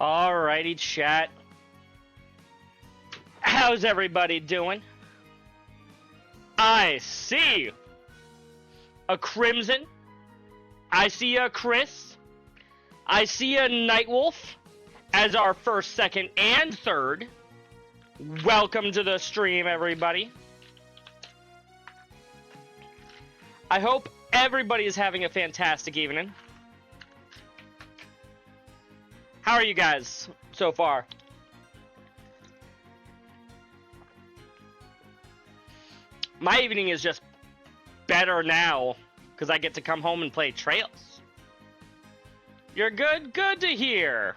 Alrighty, chat. How's everybody doing? I see a Crimson. I see a Chris. I see a Nightwolf as our first, second, and third. Welcome to the stream, everybody. I hope everybody is having a fantastic evening. How are you guys so far? My evening is just better now because I get to come home and play Trails. You're good? Good to hear.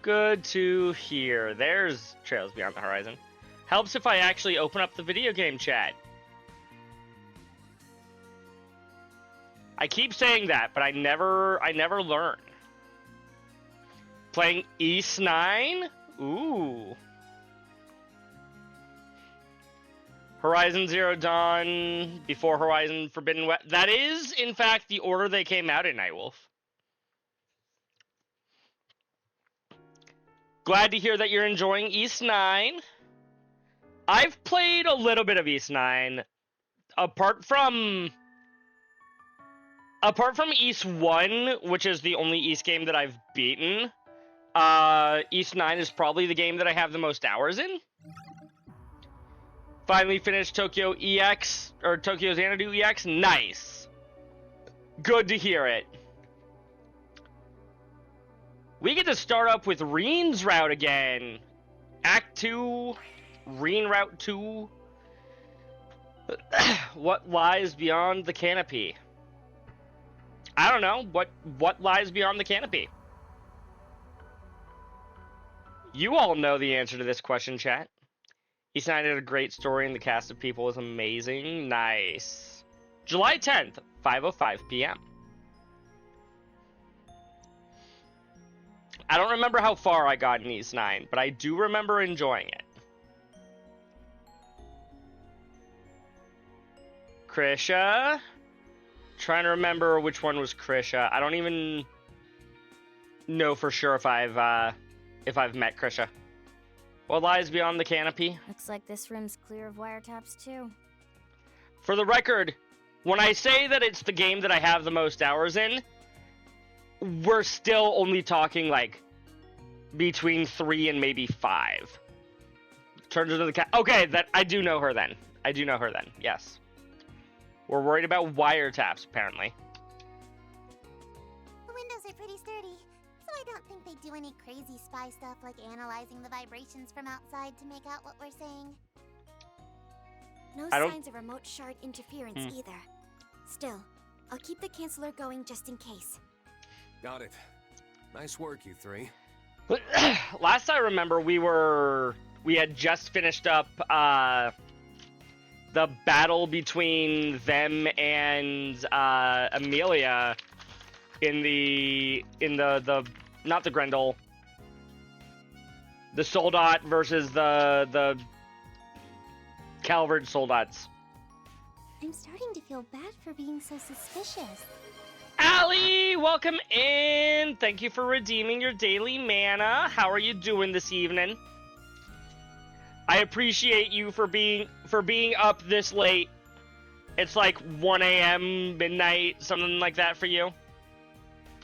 Good to hear. There's Trails Beyond the Horizon. Helps if I actually open up the video game chat. I keep saying that, but I never learn. Playing East 9? Ooh. Horizon Zero Dawn before Horizon Forbidden West. That is, in fact, the order they came out in, Nightwolf. Glad to hear that you're enjoying East 9. I've played a little bit of East 9. Apart from East 1, which is the only East game that I've beaten, East 9 is probably the game that I have the most hours in. Finally finished Tokyo EX, or Tokyo Xanadu EX. Nice. Good to hear it. We get to start up with Rean's route again. Act 2, Rean Route 2. What lies beyond the canopy? I don't know. What lies beyond the canopy? You all know the answer to this question, chat. East 9 had a great story and the cast of people was amazing. Nice. July 10th, 5:05 p.m. I don't remember how far I got in East 9, but I do remember enjoying it. Krisha? Trying to remember which one was Krisha. I don't even know for sure if I've met Krisha. What lies beyond the canopy? Looks like this room's clear of wiretaps too. For the record, when I say that it's the game that I have the most hours in, we're still only talking like between 3 and maybe 5. Turns into the cat. Okay, that I do know her then. Yes. We're worried about wiretaps, apparently. The windows are pretty sturdy, so I don't think they do any crazy spy stuff like analyzing the vibrations from outside to make out what we're saying. No signs of remote shard interference either. Still, I'll keep the canceller going just in case. Got it. Nice work, you three. Last I remember, we had just finished up the battle between them and Amelia in the not the Grendel, the Soldat versus the Calvard Soldats. I'm starting to feel bad for being so suspicious. Allie, welcome in. Thank you for redeeming your daily mana. How are you doing this evening? I appreciate you for being up this late. It's like 1 a.m., midnight, something like that for you.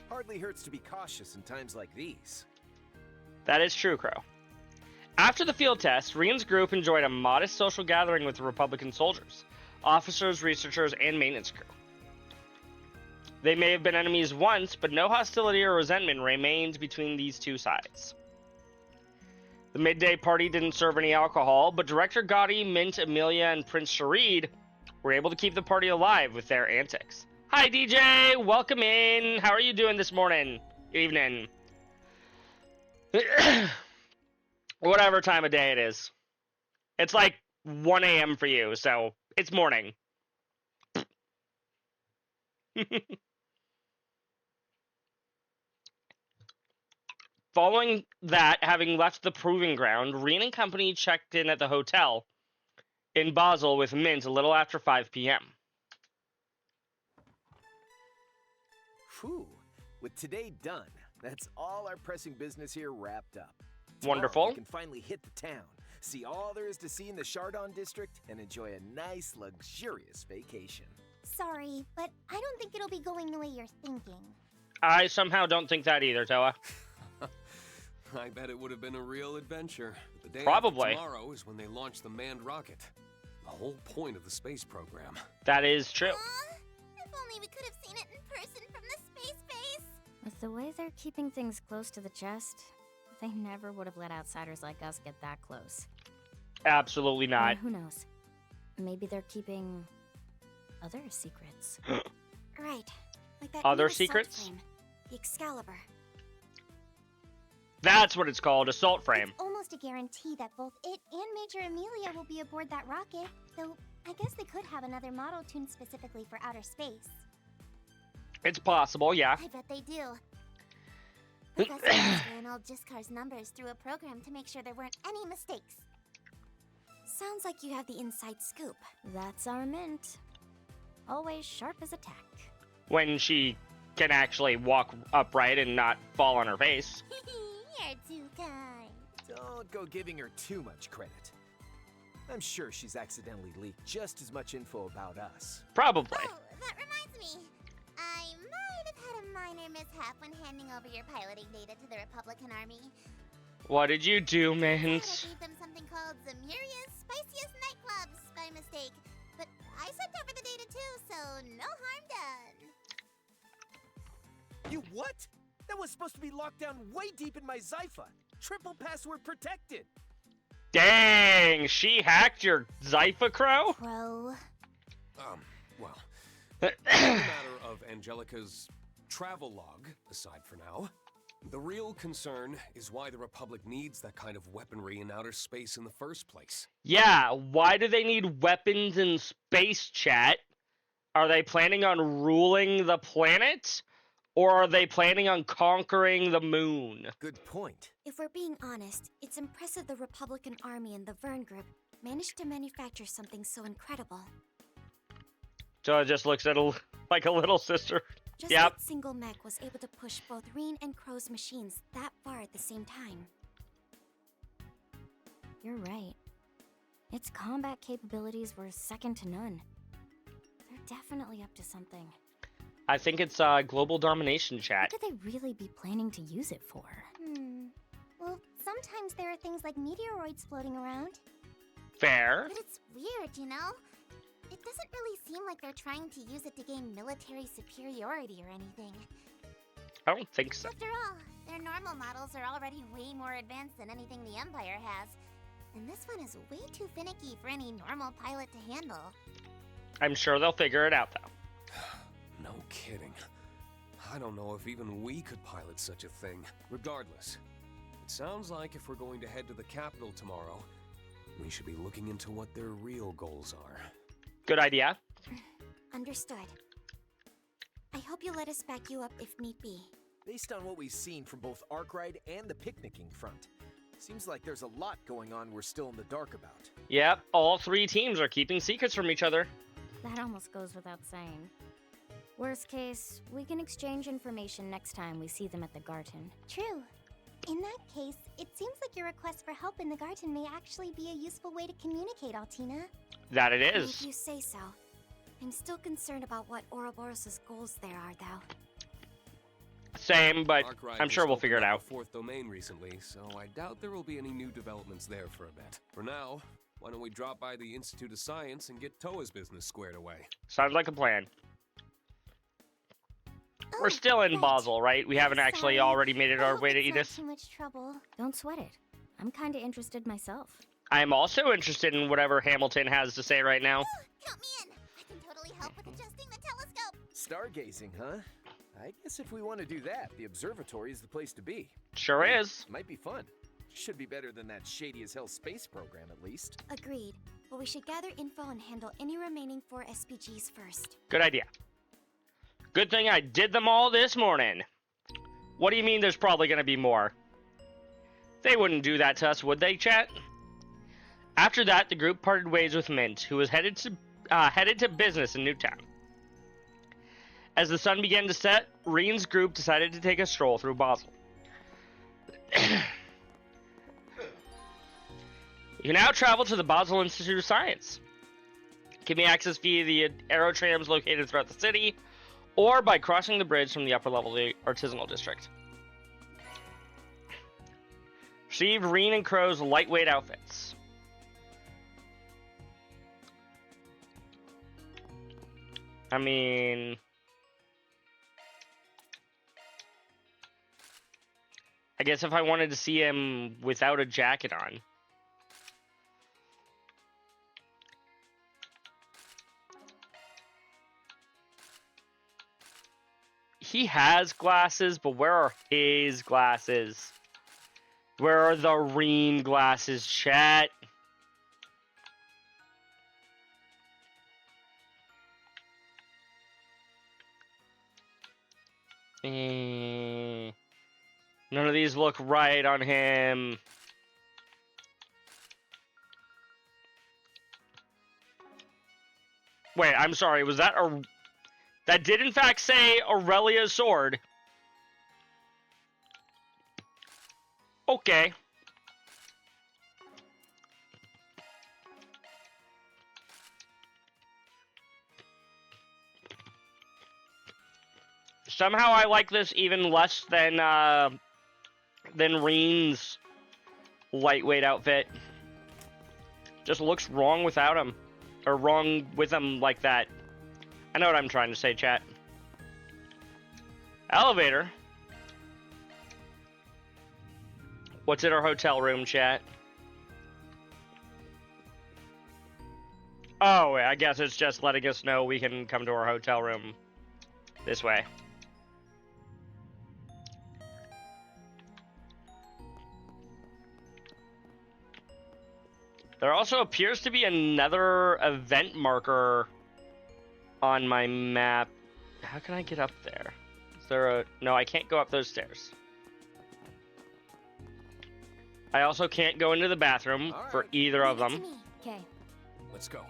Hardly hurts to be cautious in times like these. That is true, Crow. After the field test, Rean's group enjoyed a modest social gathering with the Republican soldiers, officers, researchers, and maintenance crew. They may have been enemies once, but no hostility or resentment remained between these two sides. The midday party didn't serve any alcohol, but Director Gotti, Mint, Amelia, and Prince Sharid were able to keep the party alive with their antics. Hi, DJ! Welcome in! How are you doing this morning? Evening? Whatever time of day it is. It's like 1 a.m. for you, so it's morning. Following that, having left the proving ground, Rean and company checked in at the hotel in Basel with Mint a little after 5 p.m. Phew. With today done, That's all our pressing business here wrapped up. Wonderful. We can finally hit the town, see all there is to see in the Chardon district, and enjoy a nice, luxurious vacation. Sorry, but I don't think it'll be going the way you're thinking. I somehow don't think that either, Toa. I bet it would have been a real adventure. The day Probably. after tomorrow is when they launch the manned rocket. The whole point of the space program. That is true. If only we could have seen it in person from the space base. With the way they're keeping things close to the chest, they never would have let outsiders like us get that close. Absolutely not. Or who knows? Maybe they're keeping other secrets. Right. Like that Other new assault secrets? frame, the Excalibur. That's what it's called, assault frame. It's almost a guarantee that both it and Major Amelia will be aboard that rocket, though I guess they could have another model tuned specifically for outer space. It's possible, yeah. I bet they do. Professor ran all Jiskar's numbers through a program to make sure there weren't any mistakes. Sounds like you have the inside scoop. That's our mint. Always sharp as a tack. When she can actually walk upright and not fall on her face. You're too kind. Don't go giving her too much credit. I'm sure she's accidentally leaked just as much info about us. Probably. Oh, that reminds me. I might have had a minor mishap when handing over your piloting data to the Republican Army. What did you do, I Mint? gave them something called Zamiria's Spiciest Nightclubs by mistake. But I sent over the data too, so no harm done. You what? That was supposed to be locked down way deep in my Zypha. Triple password protected. Dang, she hacked your Zypha Crow? Crow. Well, the matter of Angelica's travel log aside for now, the real concern is why the Republic needs that kind of weaponry in outer space in the first place. Yeah, why do they need weapons in space, chat? Are they planning on ruling the planet? Or are they planning on conquering the moon? Good point. If we're being honest, it's impressive the Republican Army and the Vern Group managed to manufacture something so incredible. So it just looks at like a little sister. Just Yep. that single mech was able to push both Rean and Crow's machines that far at the same time. You're right. Its combat capabilities were second to none. They're definitely up to something. I think it's global domination, chat. What could they really be planning to use it for? Well, sometimes there are things like meteoroids floating around. Fair. But it's weird, you know? It doesn't really seem like they're trying to use it to gain military superiority or anything. I don't think so. After all, their normal models are already way more advanced than anything the Empire has. And this one is way too finicky for any normal pilot to handle. I'm sure they'll figure it out, though. No kidding. I don't know if even we could pilot such a thing. Regardless, it sounds like if we're going to head to the capital tomorrow, we should be looking into what their real goals are. Good idea. Understood. I hope you let us back you up if need be. Based on what we've seen from both Arkwright and the picnicking front, seems like there's a lot going on we're still in the dark about. Yep, all three teams are keeping secrets from each other. That almost goes without saying. Worst case, we can exchange information next time we see them at the Garden. True. In that case, it seems like your request for help in the garden may actually be a useful way to communicate, Altina. That it If is. you say so. I'm still concerned about what Ouroboros' goals there are, though. Same, but Arkwright I'm sure just we'll figure it opened out. up a fourth domain recently, so I doubt there will be any new developments there for a bit. For now, why don't we drop by the Institute of Science and get Toa's business squared away? Sounds like a plan. We're Oh, still in right. Basel, right? We haven't actually Sorry. already made it I our hope way to it's not Edith. too much trouble. Don't sweat it. I'm kinda interested myself. I'm also interested in whatever Hamilton has to say right now. Count me in. I can totally help with adjusting the telescope. Stargazing, huh? I guess if we want to do that, the observatory is the place to be. Sure is. Might be fun. Should be better than that shady as hell space program, at least. Agreed. But we should gather info and handle any remaining 4 SPGs first. Good idea. Good thing I did them all this morning. What do you mean there's probably going to be more? They wouldn't do that to us, would they, chat? After that, the group parted ways with Mint, who was headed to business in Newtown. As the sun began to set, Rean's group decided to take a stroll through Basel. You can now travel to the Basel Institute of Science. It can be accessed via the aerotrams located throughout the city, or by crossing the bridge from the upper level of the artisanal district. Receive Rean and Crow's lightweight outfits. I mean... I guess if I wanted to see him without a jacket on. He has glasses, but where are his glasses? Where are the Rean glasses, chat? None of these look right on him. Wait, I'm sorry. Was that a... That did in fact say Aurelia's sword. Okay. Somehow I like this even less than Rean's lightweight outfit. Just looks wrong without him. Or wrong with him like that. I know what I'm trying to say, chat. Elevator? What's in our hotel room, chat? Oh, I guess it's just letting us know we can come to our hotel room this way. There also appears to be another event marker on my map. How can I get up there? Is there a... No, I can't go up those stairs. I also can't go into the bathroom for either of them. Okay. Let's go.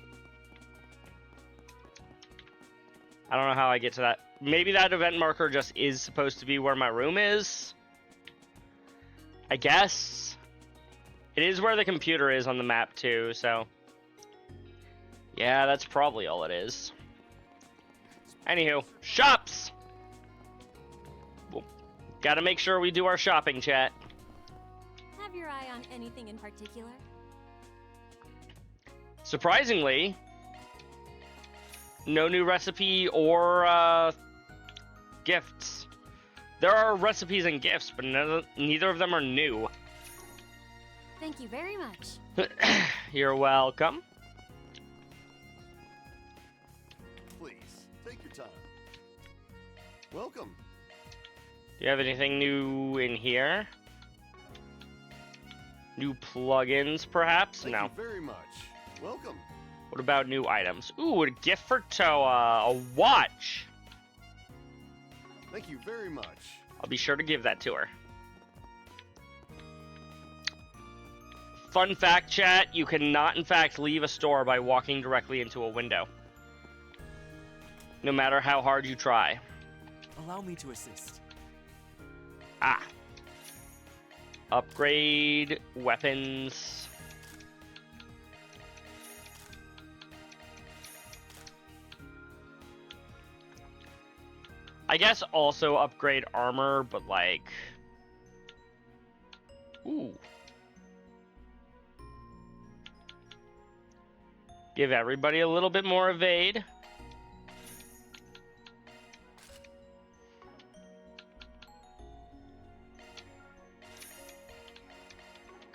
I don't know how I get to that. Maybe that event marker just is supposed to be where my room is. I guess. It is where the computer is on the map too, so... Yeah, that's probably all it is. Anywho, shops! Well, gotta make sure we do our shopping, chat. Have your eye on anything in particular? Surprisingly, no new recipe or gifts. There are recipes and gifts, but neither of them are new. Thank you very much. You're welcome. Please, take your time. Welcome. Do you have anything new in here? New plugins, perhaps? Thank No. you very much. Welcome. What about new items? Ooh, a gift for Toa. A watch. Thank you very much. I'll be sure to give that to her. Fun fact, chat, you cannot, in fact, leave a store by walking directly into a window. No matter how hard you try. Allow me to assist. Ah. Upgrade weapons. I guess also upgrade armor, but like... Ooh. Give everybody a little bit more evade.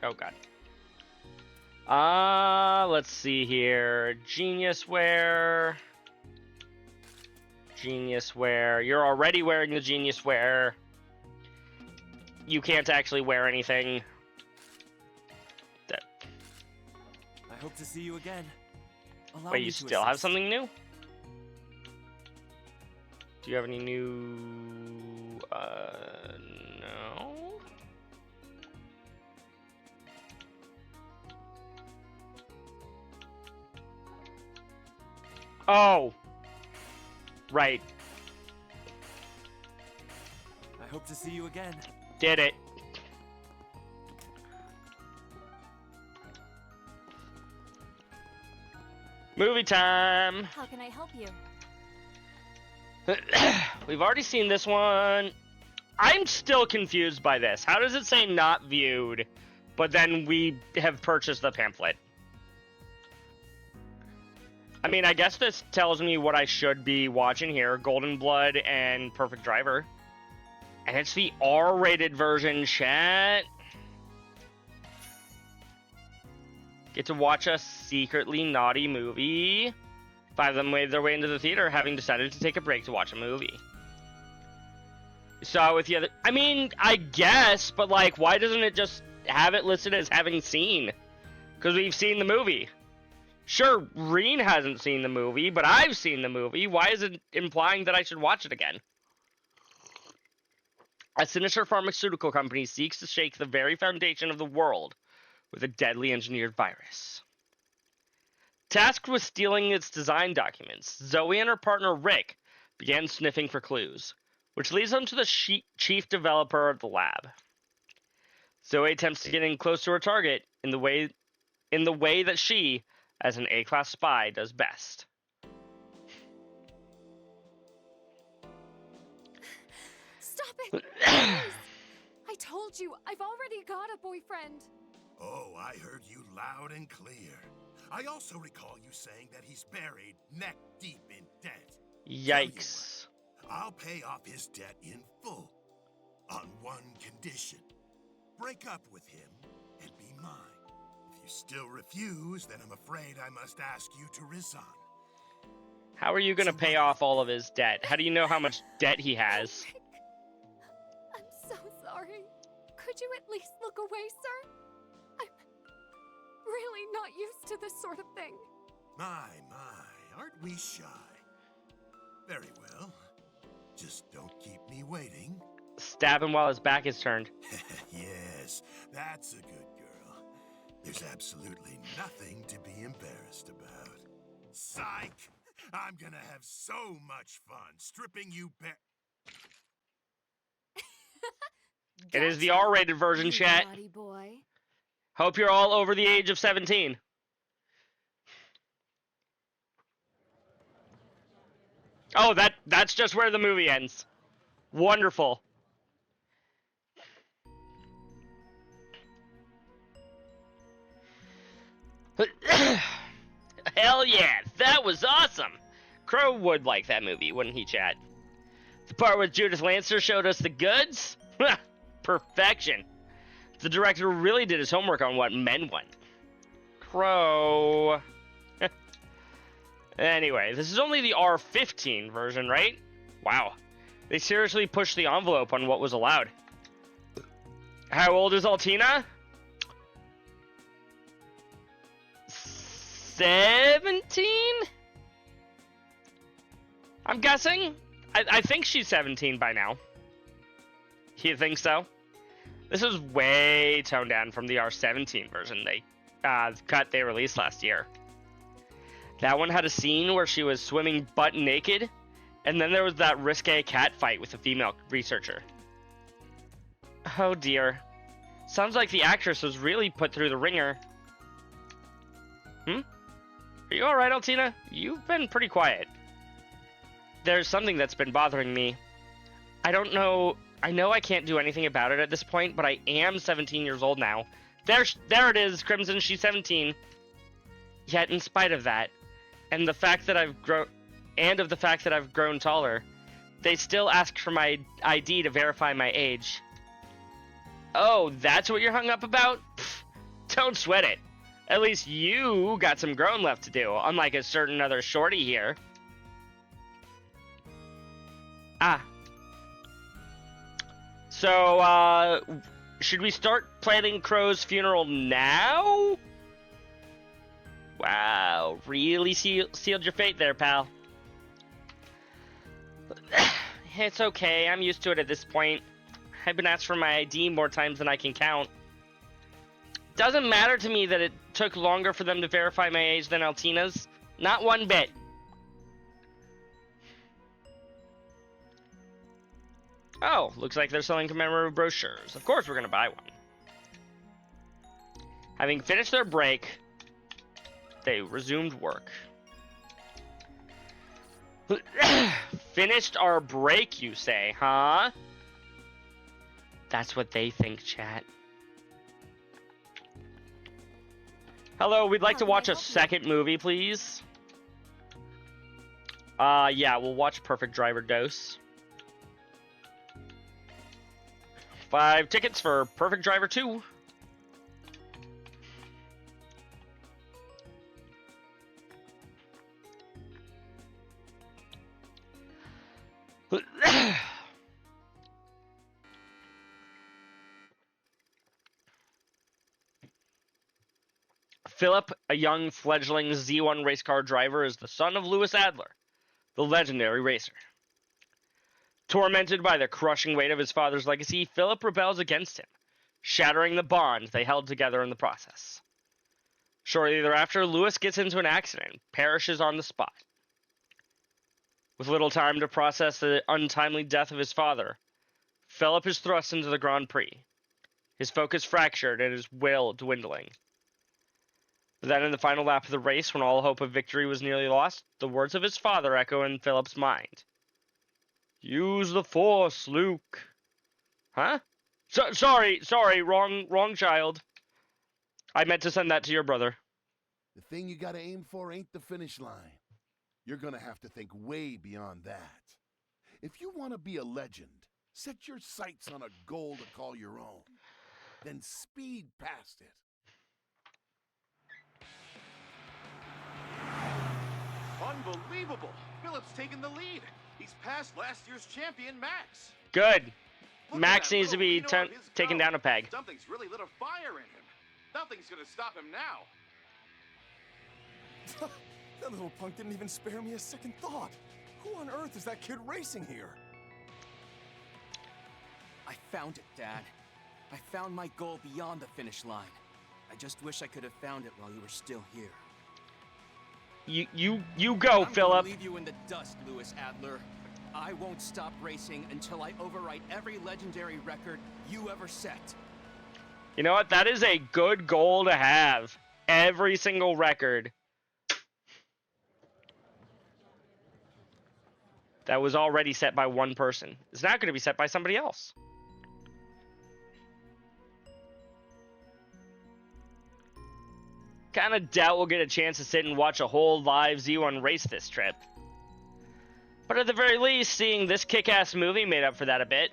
Oh god. Let's see here. Genius wear. Genius wear. You're already wearing the genius wear. You can't actually wear anything. That... I hope to see you again. Allow Wait, me you to still have assist. something new? Do you have any new... no? Oh! Right. to see you again. Did it. Movie time. How can I help you? We've already seen this one. I'm still confused by this. How does it say not viewed, but then we have purchased the pamphlet? I mean, I guess this tells me what I should be watching here. Golden Blood and Perfect Driver. And it's the R-rated version, chat. Get to watch a secretly naughty movie. 5 of them made their way into the theater, having decided to take a break to watch a movie. You saw it with the other... I mean, I guess, but like, why doesn't it just have it listed as having seen? Because we've seen the movie. Sure, Rean hasn't seen the movie, but I've seen the movie. Why is it implying that I should watch it again? A sinister pharmaceutical company seeks to shake the very foundation of the world with a deadly engineered virus. Tasked with stealing its design documents, Zoe and her partner Rick began sniffing for clues, which leads them to the chief developer of the lab. Zoe attempts to get in close to her target in the way that she, as an A-class spy, does best. Stop it! Please. I told you, I've already got a boyfriend. Oh, I heard you loud and clear. I also recall you saying that he's buried neck deep in debt. Yikes. I'll pay off his debt in full. On one condition. Break up with him and be mine. If you still refuse, then I'm afraid I must ask you to resign. How are you going to pay off all of his debt? How do you know how much debt he has? I'm so sorry. Could you at least look away, sir? I'm really not used to this sort of thing. My, aren't we shy? Very well. Just don't keep me waiting. Stab him while his back is turned. Yes, that's a good girl. There's absolutely nothing to be embarrassed about. Psych! I'm gonna have so much fun stripping you bare. It is the R-rated version, chat. Naughty boy. Hope you're all over the age of 17. Oh, that's just where the movie ends. Wonderful. Hell yeah, that was awesome. Crow would like that movie, wouldn't he, chat? The part with Judith Lancer showed us the goods? Perfection. The director really did his homework on what men want. Crow. Anyway, this is only the R15 version, right? Wow. They seriously pushed the envelope on what was allowed. How old is Altina? 17? I'm guessing. I think she's 17 by now. You think so? This is way toned down from the R17 version they released last year. That one had a scene where she was swimming butt naked, and then there was that risque cat fight with a female researcher. Oh dear. Sounds like the actress was really put through the ringer. Are you alright, Altina? You've been pretty quiet. There's something that's been bothering me. I don't know... I know I can't do anything about it at this point, but I am 17 years old now. There it is, Crimson, she's 17. Yet, in spite of that, and the fact that I've grown taller, they still ask for my ID to verify my age. Oh, that's what you're hung up about? Pfft, don't sweat it. At least you got some growing left to do, unlike a certain other shorty here. So, should we start planning Crow's funeral now? Wow, really sealed your fate there, pal. It's okay, I'm used to it at this point. I've been asked for my ID more times than I can count. Doesn't matter to me that it took longer for them to verify my age than Altina's. Not one bit. Oh, looks like they're selling commemorative brochures. Of course we're gonna buy one. Having finished their break, they resumed work. Finished our break, you say, huh? That's what they think, chat. Hello, we'd like to watch a second movie, please. Yeah, we'll watch Perfect Driver Dose. 5 tickets for Perfect Driver 2. Philip, a young fledgling Z1 race car driver, is the son of Louis Adler, the legendary racer. Tormented by the crushing weight of his father's legacy, Philip rebels against him, shattering the bond they held together in the process. Shortly thereafter, Louis gets into an accident and perishes on the spot. With little time to process the untimely death of his father, Philip is thrust into the Grand Prix, his focus fractured and his will dwindling. But then in the final lap of the race, when all hope of victory was nearly lost, the words of his father echo in Philip's mind. Use the Force, Luke. Huh? Sorry, wrong child. I meant to send that to your brother. The thing you gotta aim for ain't the finish line. You're gonna have to think way beyond that. If you want to be a legend, set your sights on a goal to call your own. Then speed past it. Unbelievable! Philip's taken the lead. He's passed last year's champion, Max. Good. Look Max at that needs to be little lead on his taken go. down a peg. Something's really lit a fire in him. Nothing's gonna stop him now. That little punk didn't even spare me a second thought. Who on earth is that kid racing here? I found it, Dad. I found my goal beyond the finish line. I just wish I could have found it while you were still here. You go, I'm Philip. gonna leave you in the dust, Louis Adler. I won't stop racing until I overwrite every legendary record you ever set. You know what? That is a good goal to have. Every single record that was already set by one person is now going to be set by somebody else. Kind of doubt we'll get a chance to sit and watch a whole live Z1 race this trip. But at the very least, seeing this kick-ass movie made up for that a bit.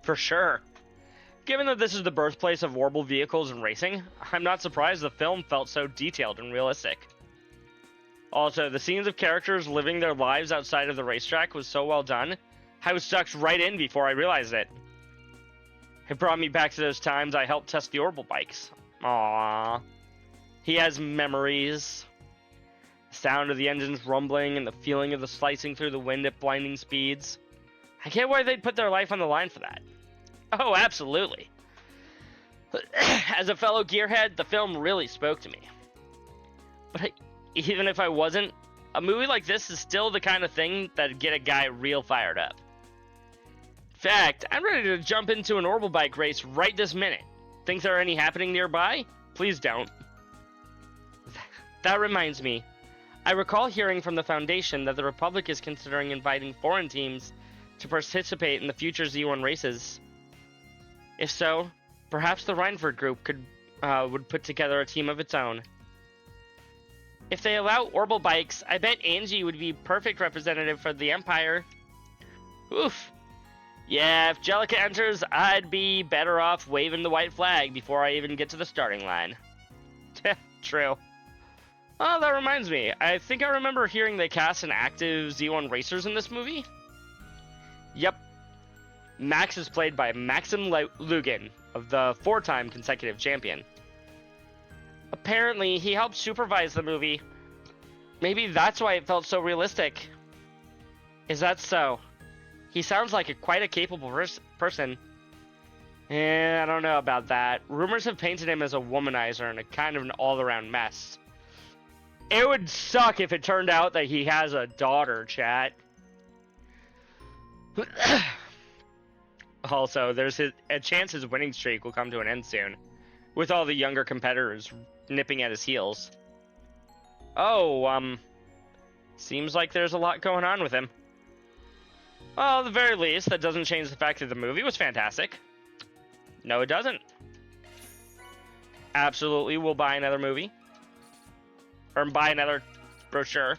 For sure. Given that this is the birthplace of Warble vehicles and racing, I'm not surprised the film felt so detailed and realistic. Also, the scenes of characters living their lives outside of the racetrack was so well done, I was sucked right in before I realized it. It brought me back to those times I helped test the Orbital bikes. Aww. He has memories. The sound of the engines rumbling and the feeling of the slicing through the wind at blinding speeds. I get why they'd put their life on the line for that. Oh, absolutely. As a fellow gearhead, the film really spoke to me. But even if I wasn't, a movie like this is still the kind of thing that'd get a guy real fired up. In fact, I'm ready to jump into an Orbital bike race right this minute. Think there are any happening nearby? Please don't. That reminds me. I recall hearing from the Foundation that the Republic is considering inviting foreign teams to participate in the future Z1 races. If so, perhaps the Reinford group would put together a team of its own. If they allow Orbital bikes, I bet Angie would be perfect representative for the Empire. Oof. Yeah, if Jellica enters, I'd be better off waving the white flag before I even get to the starting line. True. Oh, that reminds me. I think I remember hearing they cast an active Z1 racers in this movie. Yep. Max is played by Maxim Lugin, of the 4-time consecutive champion. Apparently, he helped supervise the movie. Maybe that's why it felt so realistic. Is that so? He sounds like quite a capable person. I don't know about that. Rumors have painted him as a womanizer and a kind of an all-around mess. It would suck if it turned out that he has a daughter, chat. Also, there's a chance his winning streak will come to an end soon, with all the younger competitors nipping at his heels. Oh, seems like there's a lot going on with him. Well, at the very least, that doesn't change the fact that the movie was fantastic. No, it doesn't. Absolutely, we'll buy another movie. Or buy another brochure.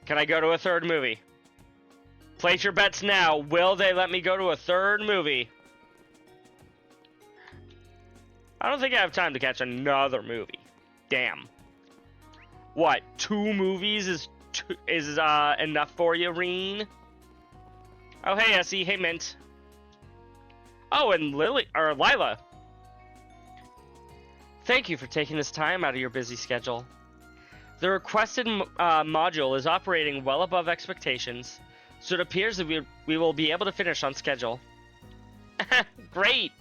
Can I go to a third movie? Place your bets now. Will they let me go to a third movie? I don't think I have time to catch another movie. Damn. What? 2 movies is enough for you, Rean? Oh, hey, Essie. Hey, Mint. Oh, and Lila. Thank you for taking this time out of your busy schedule. The requested module is operating well above expectations, so it appears that we will be able to finish on schedule. Great!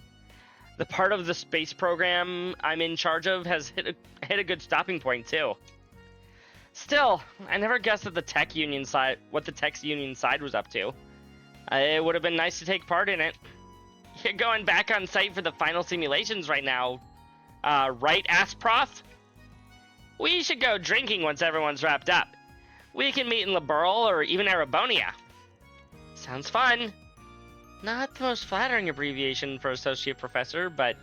The part of the space program I'm in charge of has hit a good stopping point, too. Still, I never guessed that the tech union side was up to. It would have been nice to take part in it. You're going back on site for the final simulations right now. Right, Prof? We should go drinking once everyone's wrapped up. We can meet in Liberl or even Arabonia. Sounds fun. Not the most flattering abbreviation for associate professor, but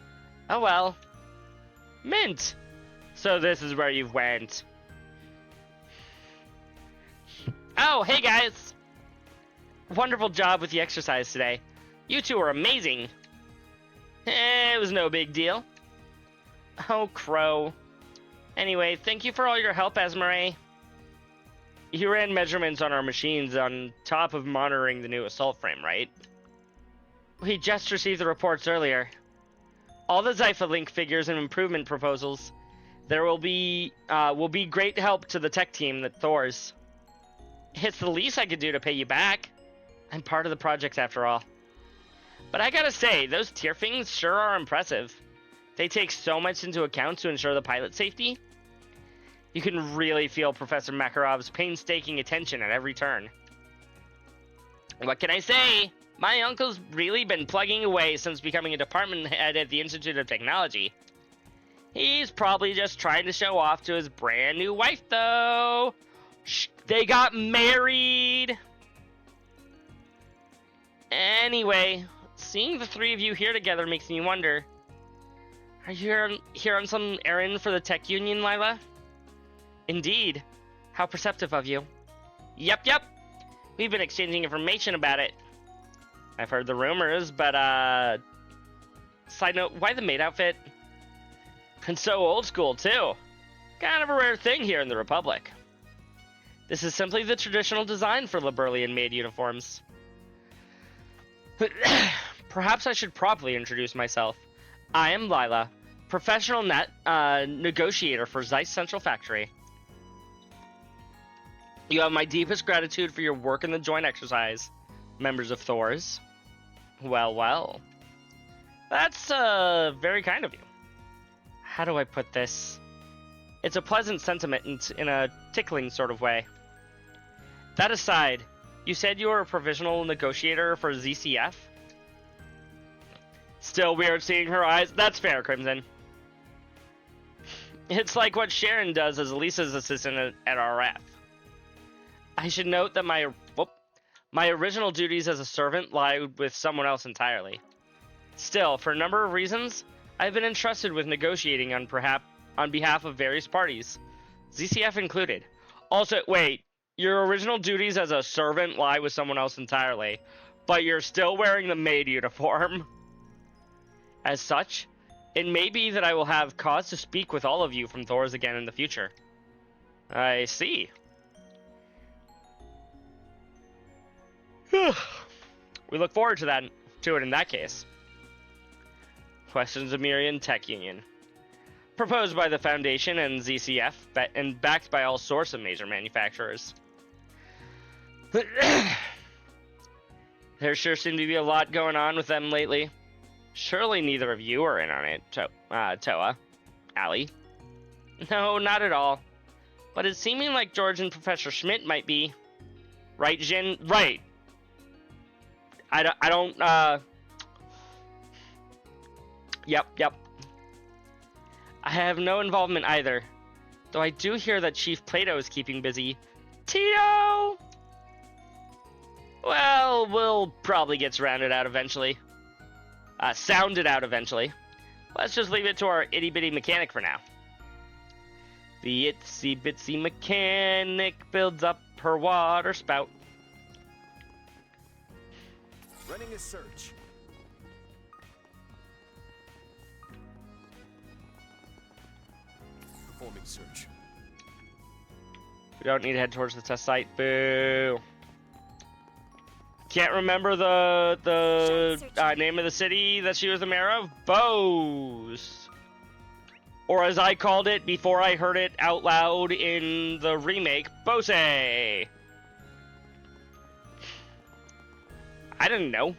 oh well. Mint! So this is where you went. Oh, hey guys! Wonderful job with the exercise today. You two are amazing. It was no big deal. Oh, Crow. Anyway, thank you for all your help, Esmeralda. You ran measurements on our machines on top of monitoring the new assault frame, right? We just received the reports earlier. All the Zypha Link figures and improvement proposals there will be great help to the tech team at Thor's. It's the least I could do to pay you back. I'm part of the project after all. But I gotta say, those tier things sure are impressive. They take so much into account to ensure the pilot safety. You can really feel Professor Makarov's painstaking attention at every turn. What can I say? My uncle's really been plugging away since becoming a department head at the Institute of Technology. He's probably just trying to show off to his brand new wife, though. Shh, they got married! Anyway, seeing the three of you here together makes me wonder. Are you here on some errand for the Tech Union, Lila? Indeed. How perceptive of you. Yep. We've been exchanging information about it. I've heard the rumors, but, side note, why the maid outfit? And so old school, too. Kind of a rare thing here in the Republic. This is simply the traditional design for Liberlian maid uniforms. Perhaps I should properly introduce myself. I am Lila, professional negotiator for Zeiss Central Factory. You have my deepest gratitude for your work in the joint exercise, members of Thor's. Well. That's, very kind of you. How do I put this? It's a pleasant sentiment in a tickling sort of way. That aside, you said you were a provisional negotiator for ZCF? Still weird seeing her eyes. That's fair, Crimson. It's like what Sharon does as Lisa's assistant at RF. I should note that my original duties as a servant lie with someone else entirely. Still, for a number of reasons, I've been entrusted with negotiating on behalf of various parties, ZCF included. Also, wait, your original duties as a servant lie with someone else entirely, but you're still wearing the maid uniform. As such, it may be that I will have cause to speak with all of you from Thor's again in the future. I see. We look forward to it in that case. Questions of Mirian Tech Union. Proposed by the Foundation and ZCF, and backed by all sorts of major manufacturers. There sure seemed to be a lot going on with them lately. Surely neither of you are in on it, Toa. Allie. No, not at all. but it's seeming like George and Professor Schmidt might be. Right, Jin? Right. Yep. I have no involvement either. Though I do hear that Chief Plato is keeping busy. Tito! Well, we'll probably get sounded out eventually. Let's just leave it to our itty-bitty mechanic for now. The itsy-bitsy mechanic builds up her water spout. Running a search. Performing search. We don't need to head towards the test site. Boo. Can't remember the name of the city that she was the mayor of. Bose. Or as I called it before I heard it out loud in the remake, Bose. I didn't know.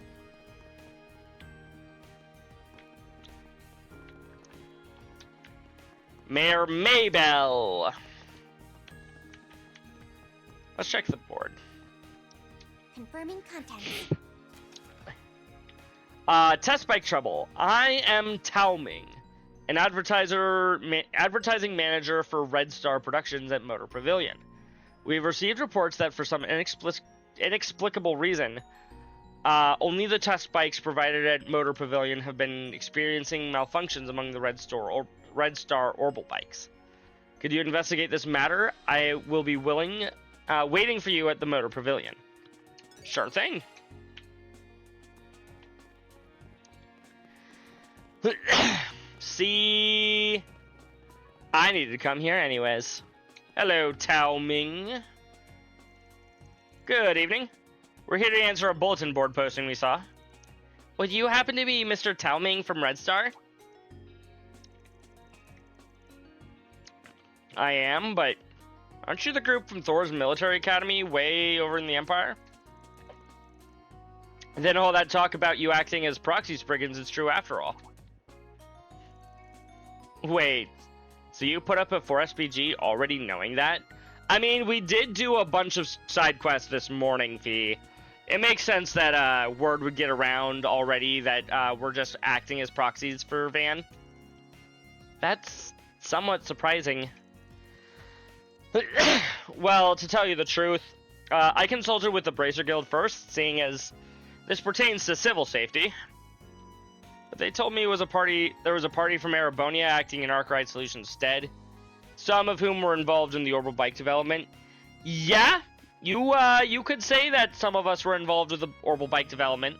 Mayor Maybell. Let's check the board. Confirming contents. Test bike trouble. I am Tao Ming, an advertising manager for Red Star Productions at Motor Pavilion. We've received reports that for some inexplicable reason, only the test bikes provided at Motor Pavilion have been experiencing malfunctions among the Red Star Orbital bikes. Could you investigate this matter? I will be waiting for you at the Motor Pavilion. Sure thing. See, I needed to come here anyways. Hello, Tao Ming. Good evening. We're here to answer a bulletin board posting we saw. Would you happen to be Mr. Tao Ming from Red Star? I am, but aren't you the group from Thor's military academy way over in the Empire? And then all that talk about you acting as proxy brigands is true after all. Wait, so you put up a 4SPG already knowing that? I mean, we did do a bunch of side quests this morning, Fee. It makes sense that word would get around already that we're just acting as proxies for Van. That's somewhat surprising. Well, to tell you the truth, I consulted with the Bracer Guild first, seeing as this pertains to civil safety. But they told me there was a party from Erebonia acting in Arkwright Solutions' stead, some of whom were involved in the orbital bike development. Yeah, you could say that some of us were involved with the orbital bike development.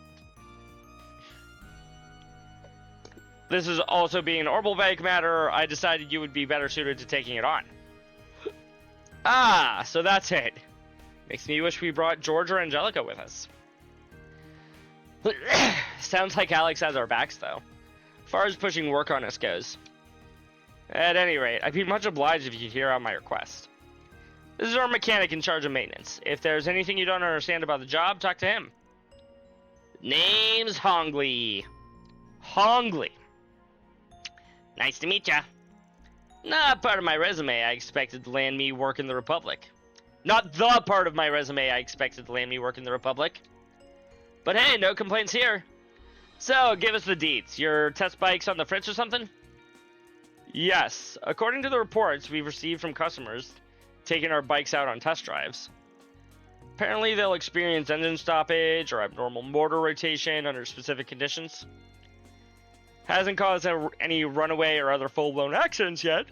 This is also being an orbital bike matter, I decided you would be better suited to taking it on. Ah, so that's it. Makes me wish we brought George or Angelica with us. Sounds like Alex has our backs, though, as far as pushing work on us goes. At any rate, I'd be much obliged if you could hear out my request. This is our mechanic in charge of maintenance. If there's anything you don't understand about the job, talk to him. Name's Hongli. Hongli. Nice to meet ya. Not part of my resume I expected to land me work in the Republic. Not the part of my resume I expected to land me work in the Republic. But hey, no complaints here. So, give us the deets. Your test bike's on the fritz or something? Yes. According to the reports we've received from customers taking our bikes out on test drives, apparently they'll experience engine stoppage or abnormal motor rotation under specific conditions. Hasn't caused any runaway or other full-blown accidents yet.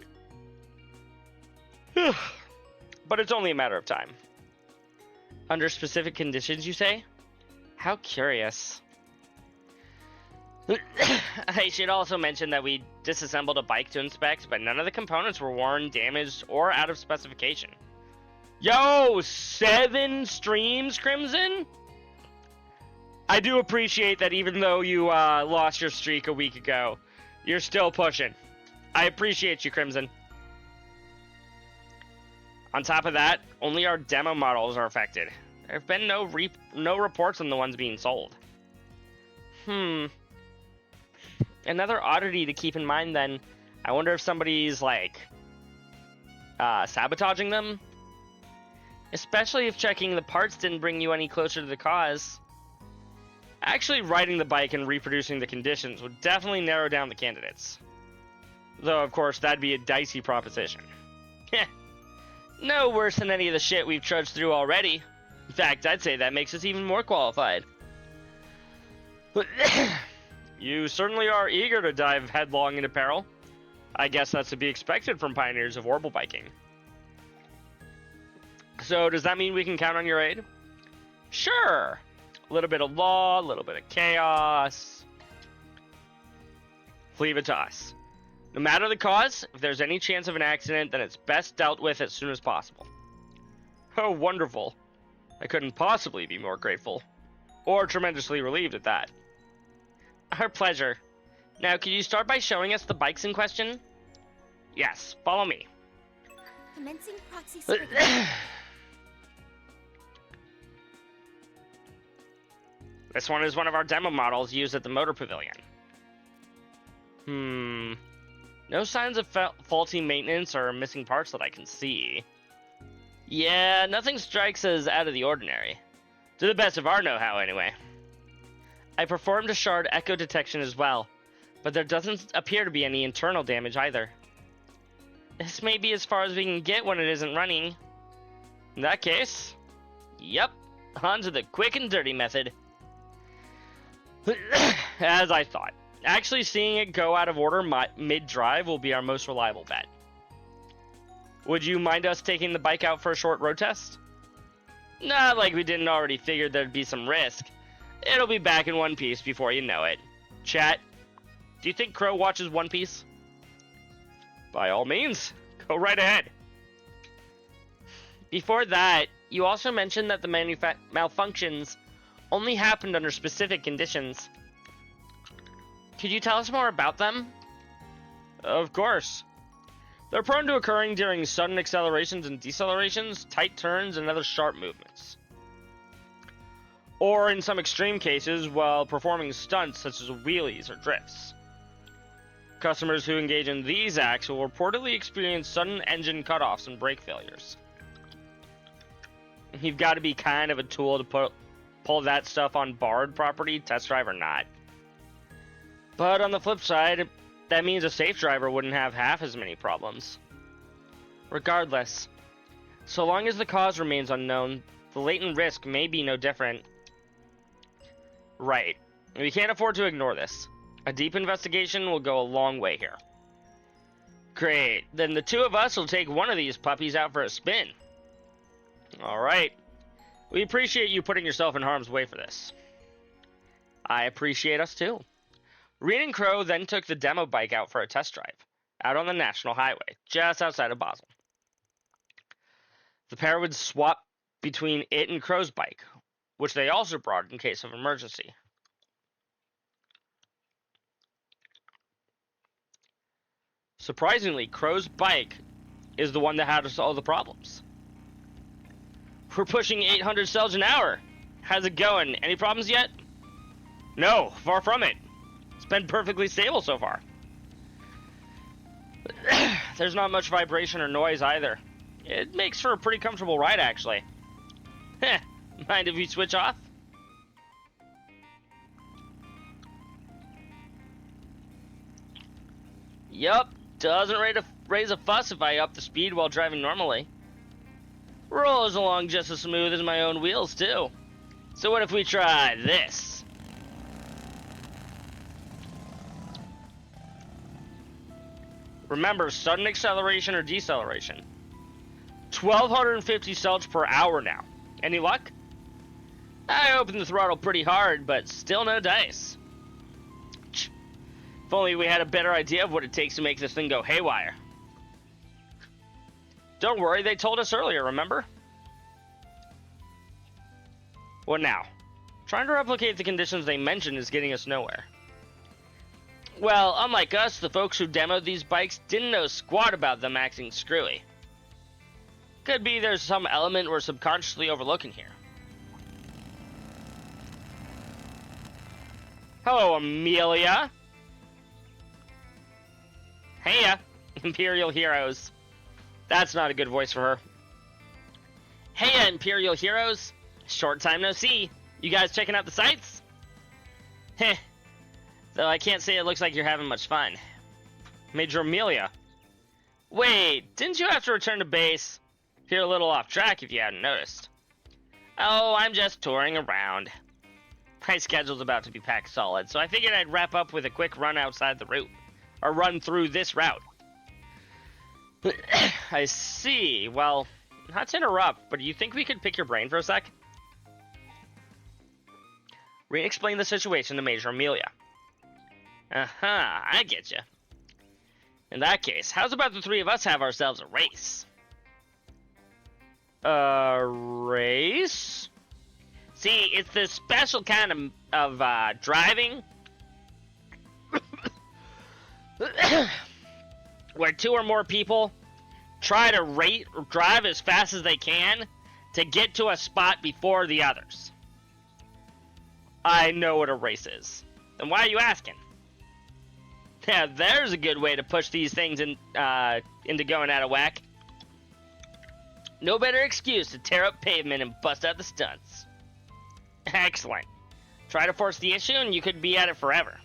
But it's only a matter of time. Under specific conditions, you say? How curious. I should also mention that we disassembled a bike to inspect, but none of the components were worn, damaged, or out of specification. Yo, 7 streams, Crimson? I do appreciate that even though you lost your streak a week ago, you're still pushing. I appreciate you, Crimson. On top of that, only our demo models are affected. There have been no reports on the ones being sold. Another oddity to keep in mind then, I wonder if somebody's like, sabotaging them. Especially if checking the parts didn't bring you any closer to the cause. Actually riding the bike and reproducing the conditions would definitely narrow down the candidates. Though, of course, that'd be a dicey proposition. No worse than any of the shit we've trudged through already. In fact, I'd say that makes us even more qualified. You certainly are eager to dive headlong into peril. I guess that's to be expected from pioneers of orbital biking. So, does that mean we can count on your aid? Sure. A little bit of law, a little bit of chaos. Leave it to us. No matter the cause, if there's any chance of an accident, then it's best dealt with as soon as possible. Oh, wonderful. I couldn't possibly be more grateful. Or tremendously relieved at that. Our pleasure. Now, could you start by showing us the bikes in question? Yes, follow me. Commencing proxy This one is one of our demo models used at the Motor Pavilion. No signs of faulty maintenance or missing parts that I can see. Yeah, nothing strikes as out of the ordinary. To the best of our know-how, anyway. I performed a shard echo detection as well, but there doesn't appear to be any internal damage either. This may be as far as we can get when it isn't running. In that case, yep, on to the quick and dirty method. As I thought. Actually seeing it go out of order mid-drive will be our most reliable bet. Would you mind us taking the bike out for a short road test? Not like we didn't already figure there'd be some risk. It'll be back in one piece before you know it. Chat, do you think Crow watches One Piece? By all means, go right ahead. Before that, you also mentioned that the malfunctions only happened under specific conditions. Could you tell us more about them? Of course. They're prone to occurring during sudden accelerations and decelerations, tight turns, and other sharp movements. Or in some extreme cases, while performing stunts such as wheelies or drifts. Customers who engage in these acts will reportedly experience sudden engine cutoffs and brake failures. You've got to be kind of a tool to pull that stuff on borrowed property, test drive or not. But on the flip side, that means a safe driver wouldn't have half as many problems. Regardless, so long as the cause remains unknown, the latent risk may be no different. Right. We can't afford to ignore this. A deep investigation will go a long way here. Great. Then the two of us will take one of these puppies out for a spin. Alright. We appreciate you putting yourself in harm's way for this. I appreciate us too. Rean and Crow then took the demo bike out for a test drive, out on the National Highway, just outside of Basel. The pair would swap between it and Crow's bike, which they also brought in case of emergency. Surprisingly, Crow's bike is the one that had us all the problems. We're pushing 800 cells an hour. How's it going? Any problems yet? No, far from it. It's been perfectly stable so far. There's not much vibration or noise either. It makes for a pretty comfortable ride, actually. Mind if we switch off? Yup, doesn't raise a fuss if I up the speed while driving normally. Rolls along just as smooth as my own wheels, too. So what if we try this? Remember, sudden acceleration or deceleration. 1,250 cells per hour now. Any luck? I opened the throttle pretty hard, but still no dice. If only we had a better idea of what it takes to make this thing go haywire. Don't worry, they told us earlier, remember? What now? Trying to replicate the conditions they mentioned is getting us nowhere. Well, unlike us, the folks who demoed these bikes didn't know squat about them acting screwy. Could be there's some element we're subconsciously overlooking here. Hello, Amelia. Heya, Imperial heroes. That's not a good voice for her. Hey, Imperial heroes. Short time no see. You guys checking out the sights? Heh. Though I can't say it looks like you're having much fun. Major Amelia. Wait, didn't you have to return to base? You're a little off track if you hadn't noticed. Oh, I'm just touring around. My schedule's about to be packed solid, so I figured I'd wrap up with a quick run outside the route. Or run through this route. I see. Well, not to interrupt, but do you think we could pick your brain for a sec? Rean explained the situation to Major Amelia. I get you. In that case, how's about the three of us have ourselves a race? A race? See, it's this special kind of driving where two or more people try to drive as fast as they can to get to a spot before the others. I know what a race is. Then why are you asking? Yeah, there's a good way to push these things into going out of whack. No better excuse to tear up pavement and bust out the stunts. Excellent. Try to force the issue and you could be at it forever.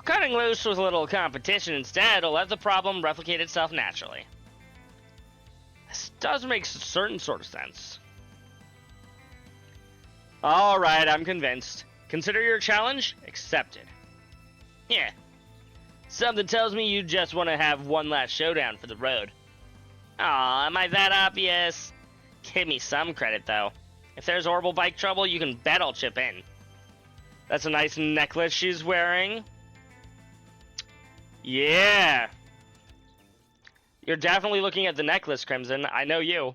Cutting loose with a little competition instead will let the problem replicate itself naturally. This does make a certain sort of sense. Alright, I'm convinced. Consider your challenge accepted. Yeah. Something tells me you just want to have one last showdown for the road. Aw, am I that obvious? Give me some credit, though. If there's horrible bike trouble, you can bet I'll chip in. That's a nice necklace she's wearing. Yeah. You're definitely looking at the necklace, Crimson. I know you.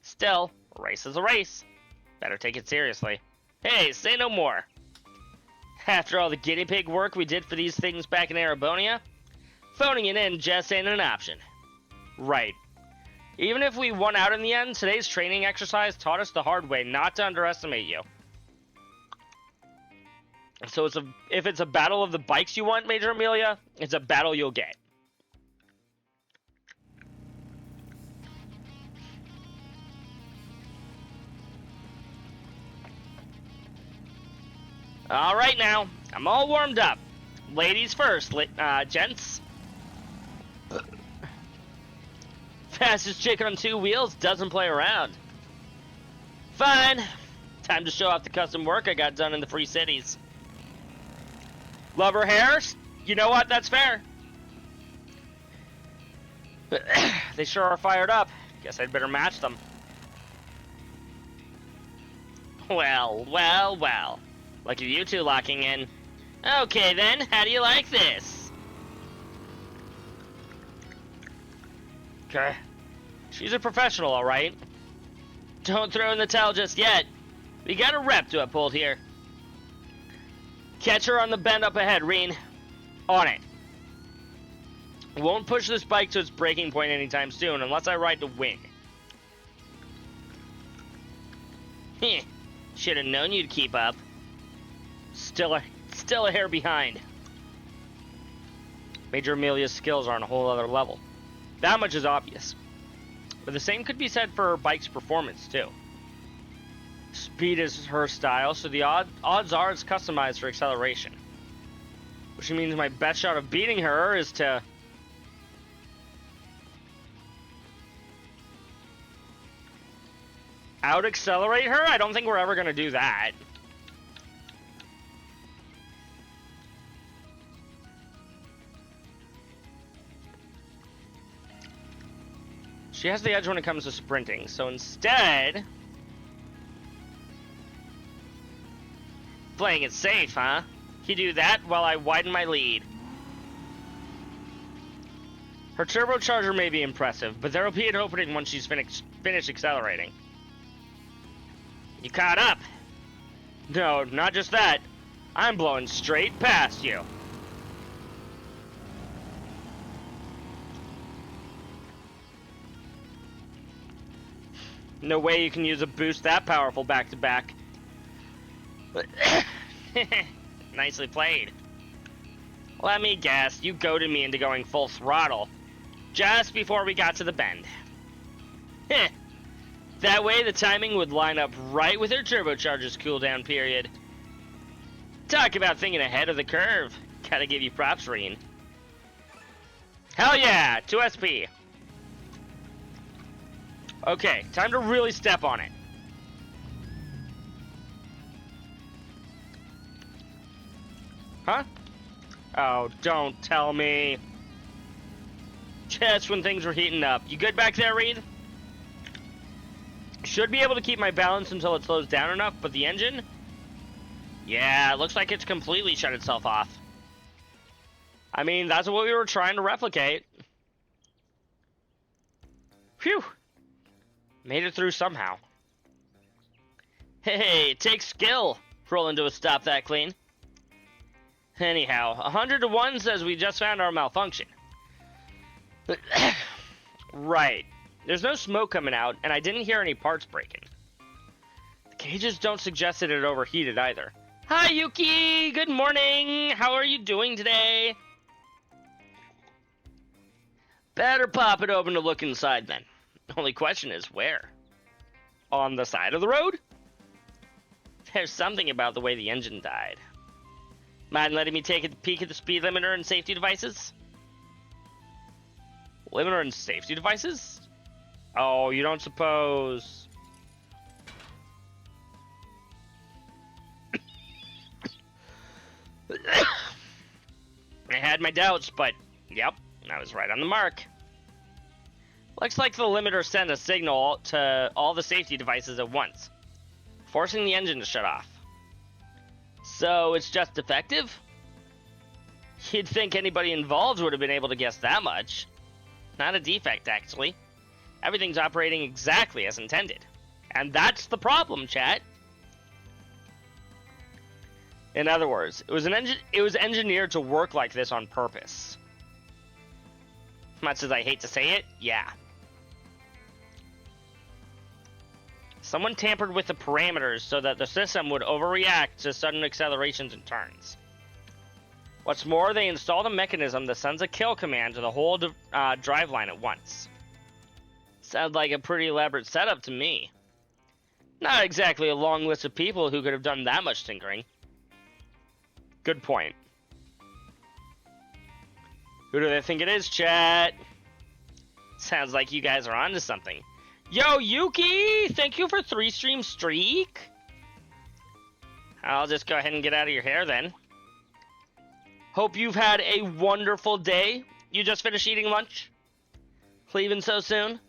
Still, a race is a race. Better take it seriously. Hey, say no more. After all the guinea pig work we did for these things back in Arabonia, phoning it in just ain't an option. Right. Even if we won out in the end, today's training exercise taught us the hard way not to underestimate you. So if it's a battle of the bikes you want, Major Amelia, it's a battle you'll get. Alright now, I'm all warmed up. Ladies first, gents. Fastest chick on two wheels doesn't play around. Fine. Time to show off the custom work I got done in the Free Cities. Love her hair? You know what? That's fair. They sure are fired up. Guess I'd better match them. Well, well, well. Look at you two locking in. Okay then, how do you like this? Okay. She's a professional, alright. Don't throw in the towel just yet. We got a rep to uphold here. Catch her on the bend up ahead, Rean. On it. Won't push this bike to its breaking point anytime soon unless I ride to win. Heh. Should have known you'd keep up. Still a hair behind. Major Amelia's skills are on a whole other level. That much is obvious. But the same could be said for her bike's performance, too. Speed is her style, so the odds are it's customized for acceleration. Which means my best shot of beating her is to... out-accelerate her? I don't think we're ever going to do that. She has the edge when it comes to sprinting, so instead... Playing it safe, huh? You do that while I widen my lead. Her turbocharger may be impressive, but there'll be an opening once she's finished accelerating. You caught up? No, not just that. I'm blowing straight past you. No way you can use a boost that powerful back-to-back. Nicely played. Let me guess, you goaded me into going full throttle. just before we got to the bend. Heh. That way the timing would line up right with her turbocharger's cooldown period. Talk about thinking ahead of the curve. Gotta give you props, Rean. Hell yeah! 2 SP. Okay, time to really step on it. Huh? Oh, don't tell me. Just when things were heating up. You good back there, Reed? Should be able to keep my balance until it slows down enough, but the engine? Yeah, it looks like it's completely shut itself off. I mean, that's what we were trying to replicate. Phew. Made it through somehow. Hey, it takes skill. Rolling to a stop that clean. Anyhow, 100 to 1 says we just found our malfunction. Right. There's no smoke coming out, and I didn't hear any parts breaking. The gauges don't suggest that it overheated either. Hi, Yuki! Good morning! How are you doing today? Better pop it open to look inside then. The only question is where? On the side of the road? There's something about the way the engine died. Mind letting me take a peek at the speed limiter and safety devices? Limiter and safety devices? Oh, you don't suppose... I had my doubts, but yep, I was right on the mark. Looks like the limiter sent a signal to all the safety devices at once, forcing the engine to shut off. So it's just defective? You'd think anybody involved would have been able to guess that much. Not a defect, actually. Everything's operating exactly as intended. And that's the problem, chat. In other words, it was engineered to work like this on purpose. Much as I hate to say it, yeah. Someone tampered with the parameters so that the system would overreact to sudden accelerations and turns. What's more, they installed a mechanism that sends a kill command to the whole driveline at once. Sounds like a pretty elaborate setup to me. Not exactly a long list of people who could have done that much tinkering. Good point. Who do they think it is, chat? Sounds like you guys are onto something. Yo, Yuki! Thank you for 3-stream streak. I'll just go ahead and get out of your hair then. Hope you've had a wonderful day. You just finished eating lunch? Leaving so soon?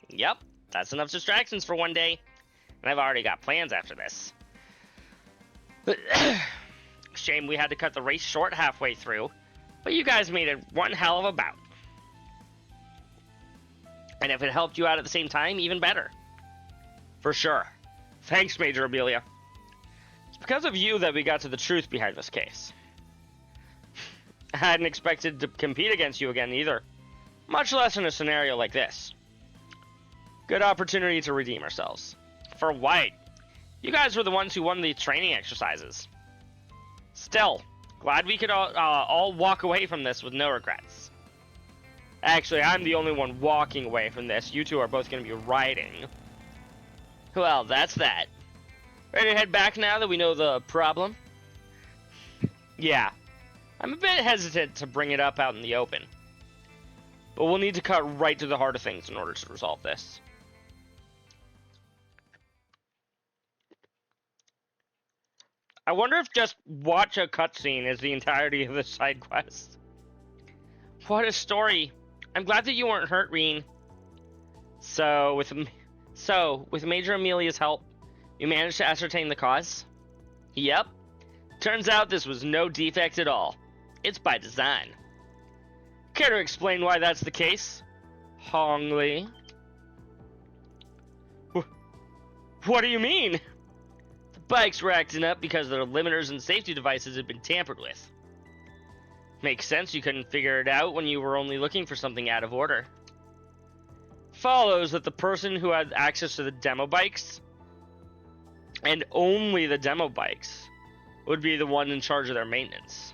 Yep, that's enough distractions for one day. And I've already got plans after this. Shame we had to cut the race short halfway through, but you guys made it one hell of a bout. And if it helped you out at the same time, even better. For sure. Thanks, Major Amelia. It's because of you that we got to the truth behind this case. I hadn't expected to compete against you again either, much less in a scenario like this. Good opportunity to redeem ourselves. For White, you guys were the ones who won the training exercises. Still, glad we could all walk away from this with no regrets. Actually, I'm the only one walking away from this. You two are both going to be riding. Well, that's that. Ready to head back now that we know the problem? Yeah. I'm a bit hesitant to bring it up out in the open. But we'll need to cut right to the heart of things in order to resolve this. I wonder if just watch a cutscene is the entirety of the side quest. What a story. I'm glad that you weren't hurt, Rean. So, with Major Amelia's help, you managed to ascertain the cause? Yep. Turns out this was no defect at all. It's by design. Care to explain why that's the case? Hong Li? What do you mean? The bikes were acting up because their limiters and safety devices had been tampered with. Makes sense you couldn't figure it out when you were only looking for something out of order. Follows that the person who had access to the demo bikes, and only the demo bikes, would be the one in charge of their maintenance.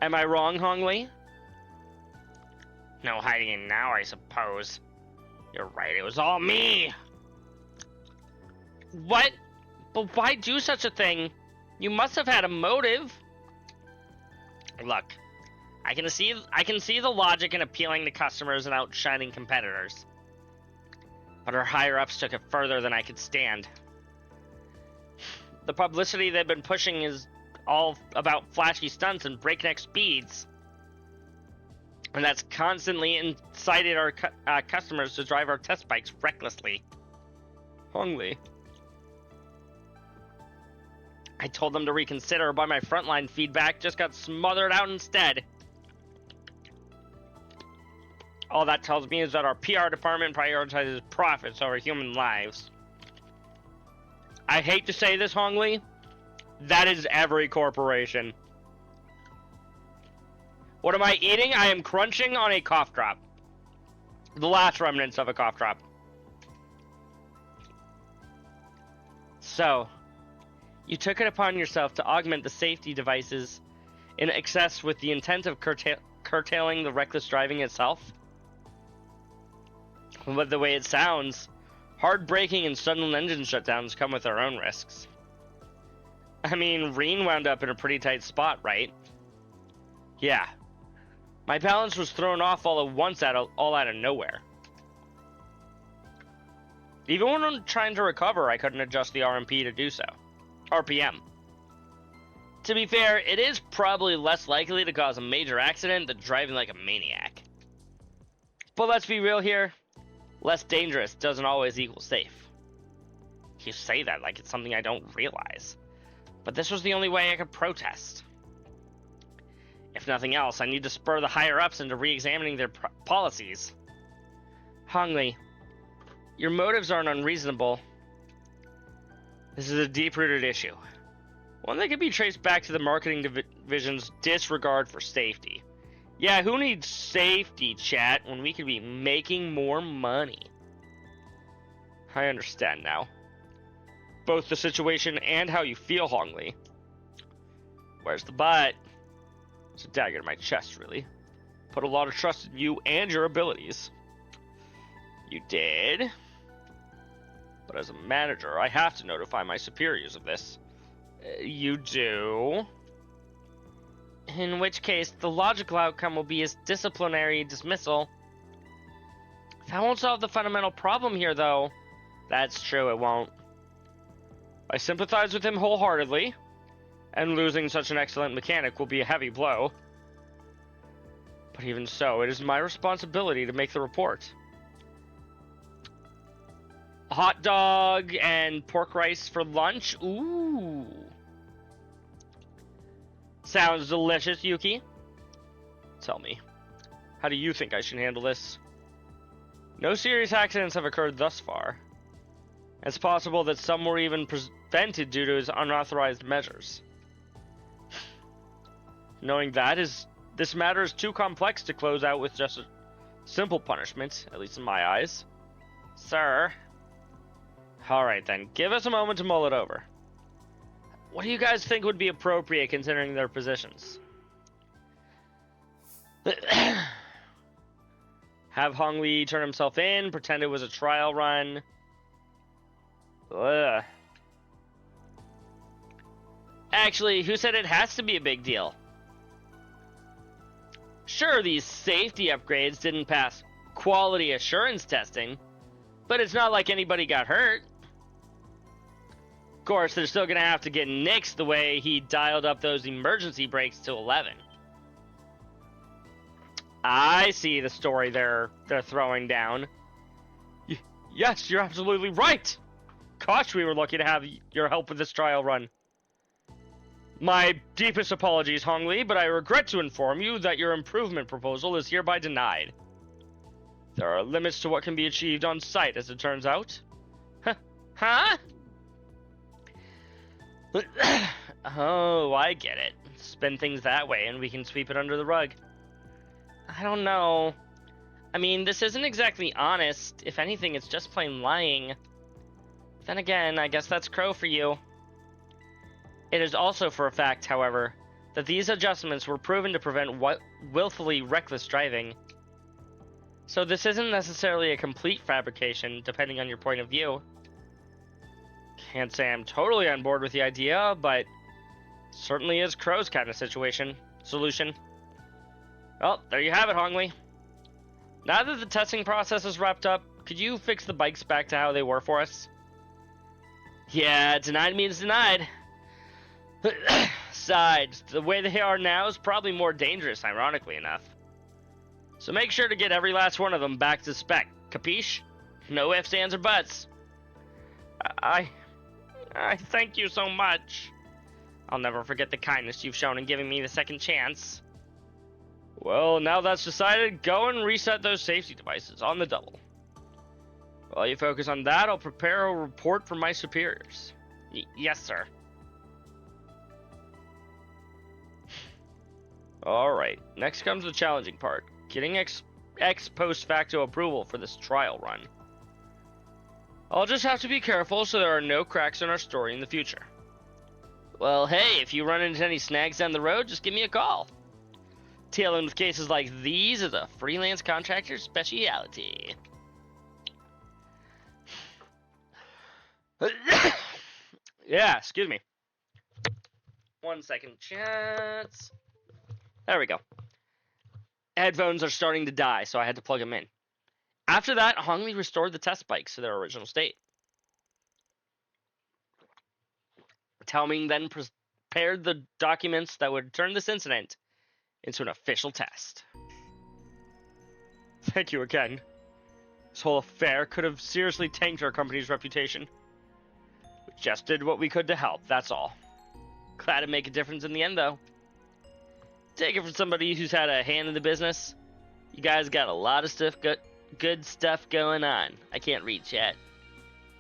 Am I wrong, Hong Li? No hiding it now, I suppose. You're right, it was all me! What? But why do such a thing? You must have had a motive. Look, I can see the logic in appealing to customers and outshining competitors. But our higher-ups took it further than I could stand. The publicity they've been pushing is all about flashy stunts and breakneck speeds. And that's constantly incited our customers to drive our test bikes recklessly. Hongli. I told them to reconsider, but my frontline feedback just got smothered out instead. All that tells me is that our PR department prioritizes profits over human lives. I hate to say this, Hongli. That is every corporation. What am I eating? I am crunching on a cough drop. The last remnants of a cough drop. So, you took it upon yourself to augment the safety devices in excess with the intent of curtailing the reckless driving itself? But the way it sounds, hard braking and sudden engine shutdowns come with their own risks. I mean, Rean wound up in a pretty tight spot, right? Yeah. My balance was thrown off all at once all out of nowhere. Even when I'm trying to recover, I couldn't adjust the RMP to do so. RPM. To be fair, it is probably less likely to cause a major accident than driving like a maniac. But let's be real here. Less dangerous doesn't always equal safe. You say that like it's something I don't realize. But this was the only way I could protest. If nothing else, I need to spur the higher-ups into re-examining their policies. Hongli, your motives aren't unreasonable. This is a deep-rooted issue. One that can be traced back to the marketing division's disregard for safety. Yeah, who needs safety, chat, when we could be making more money? I understand now. Both the situation and how you feel, Hongli. Where's the but? It's a dagger to my chest, really. Put a lot of trust in you and your abilities. You did. But as a manager, I have to notify my superiors of this. You do. In which case, the logical outcome will be his disciplinary dismissal. That won't solve the fundamental problem here, though. That's true, it won't. I sympathize with him wholeheartedly, and losing such an excellent mechanic will be a heavy blow. But even so, it is my responsibility to make the report. A hot dog and pork rice for lunch? Ooh. Sounds delicious, Yuki. Tell me, how do you think I should handle this? No serious accidents have occurred thus far. It's possible that some were even prevented due to his unauthorized measures. Knowing that, this matter is too complex to close out with just a simple punishment, at least in my eyes. Sir. Alright then, give us a moment to mull it over. What do you guys think would be appropriate considering their positions? Have Hongli turn himself in, pretend it was a trial run. Ugh. Actually, who said it has to be a big deal? Sure, these safety upgrades didn't pass quality assurance testing, but it's not like anybody got hurt. Of course, they're still gonna have to get nixed the way he dialed up those emergency brakes to 11. I see the story they're throwing down. Yes, you're absolutely right! Gosh, we were lucky to have your help with this trial run. My deepest apologies, Hongli, but I regret to inform you that your improvement proposal is hereby denied. There are limits to what can be achieved on site, as it turns out. Huh? Oh, I get it. Spin things that way and we can sweep it under the rug. I don't know. I mean, this isn't exactly honest. If anything, it's just plain lying. Then again, I guess that's Crow for you. It is also for a fact, however, that these adjustments were proven to prevent willfully reckless driving. So this isn't necessarily a complete fabrication, depending on your point of view. Can't say I'm totally on board with the idea, but certainly is Crow's kind of solution. Well, there you have it, Hongli. Now that the testing process is wrapped up, could you fix the bikes back to how they were for us? Yeah, denied means denied. Besides, the way they are now is probably more dangerous, ironically enough. So make sure to get every last one of them back to spec, capiche? No ifs, ands, or buts. I thank you so much. I'll never forget the kindness you've shown in giving me the second chance. Well, now that's decided, go and reset those safety devices on the double. While you focus on that, I'll prepare a report for my superiors. Yes, sir. Alright, next comes the challenging part. Getting ex post facto approval for this trial run. I'll just have to be careful so there are no cracks in our story in the future. Well, hey, if you run into any snags down the road, just give me a call. Dealing with cases like these is a freelance contractor's specialty. Yeah, excuse me. 1 second, chats. There we go. Headphones are starting to die, so I had to plug them in. After that, Hongli restored the test bikes to their original state. Telming then prepared the documents that would turn this incident into an official test. Thank you again. This whole affair could have seriously tanked our company's reputation. We just did what we could to help, that's all. Glad to make a difference in the end, though. Take it from somebody who's had a hand in the business. You guys got a lot of stuff, good stuff going on. I can't read chat.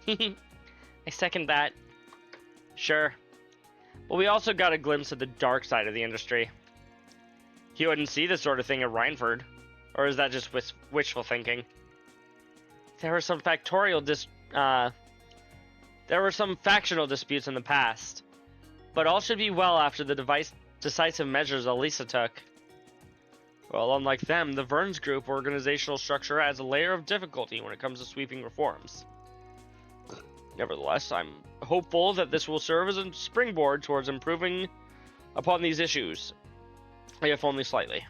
I second that. Sure. But we also got a glimpse of the dark side of the industry. You wouldn't see this sort of thing at Rhineford. Or is that just wishful thinking? There were some factional disputes in the past. But all should be well after the decisive measures Elisa took. Well, unlike them, the Verns Group organizational structure adds a layer of difficulty when it comes to sweeping reforms. Nevertheless, I'm hopeful that this will serve as a springboard towards improving upon these issues, if only slightly.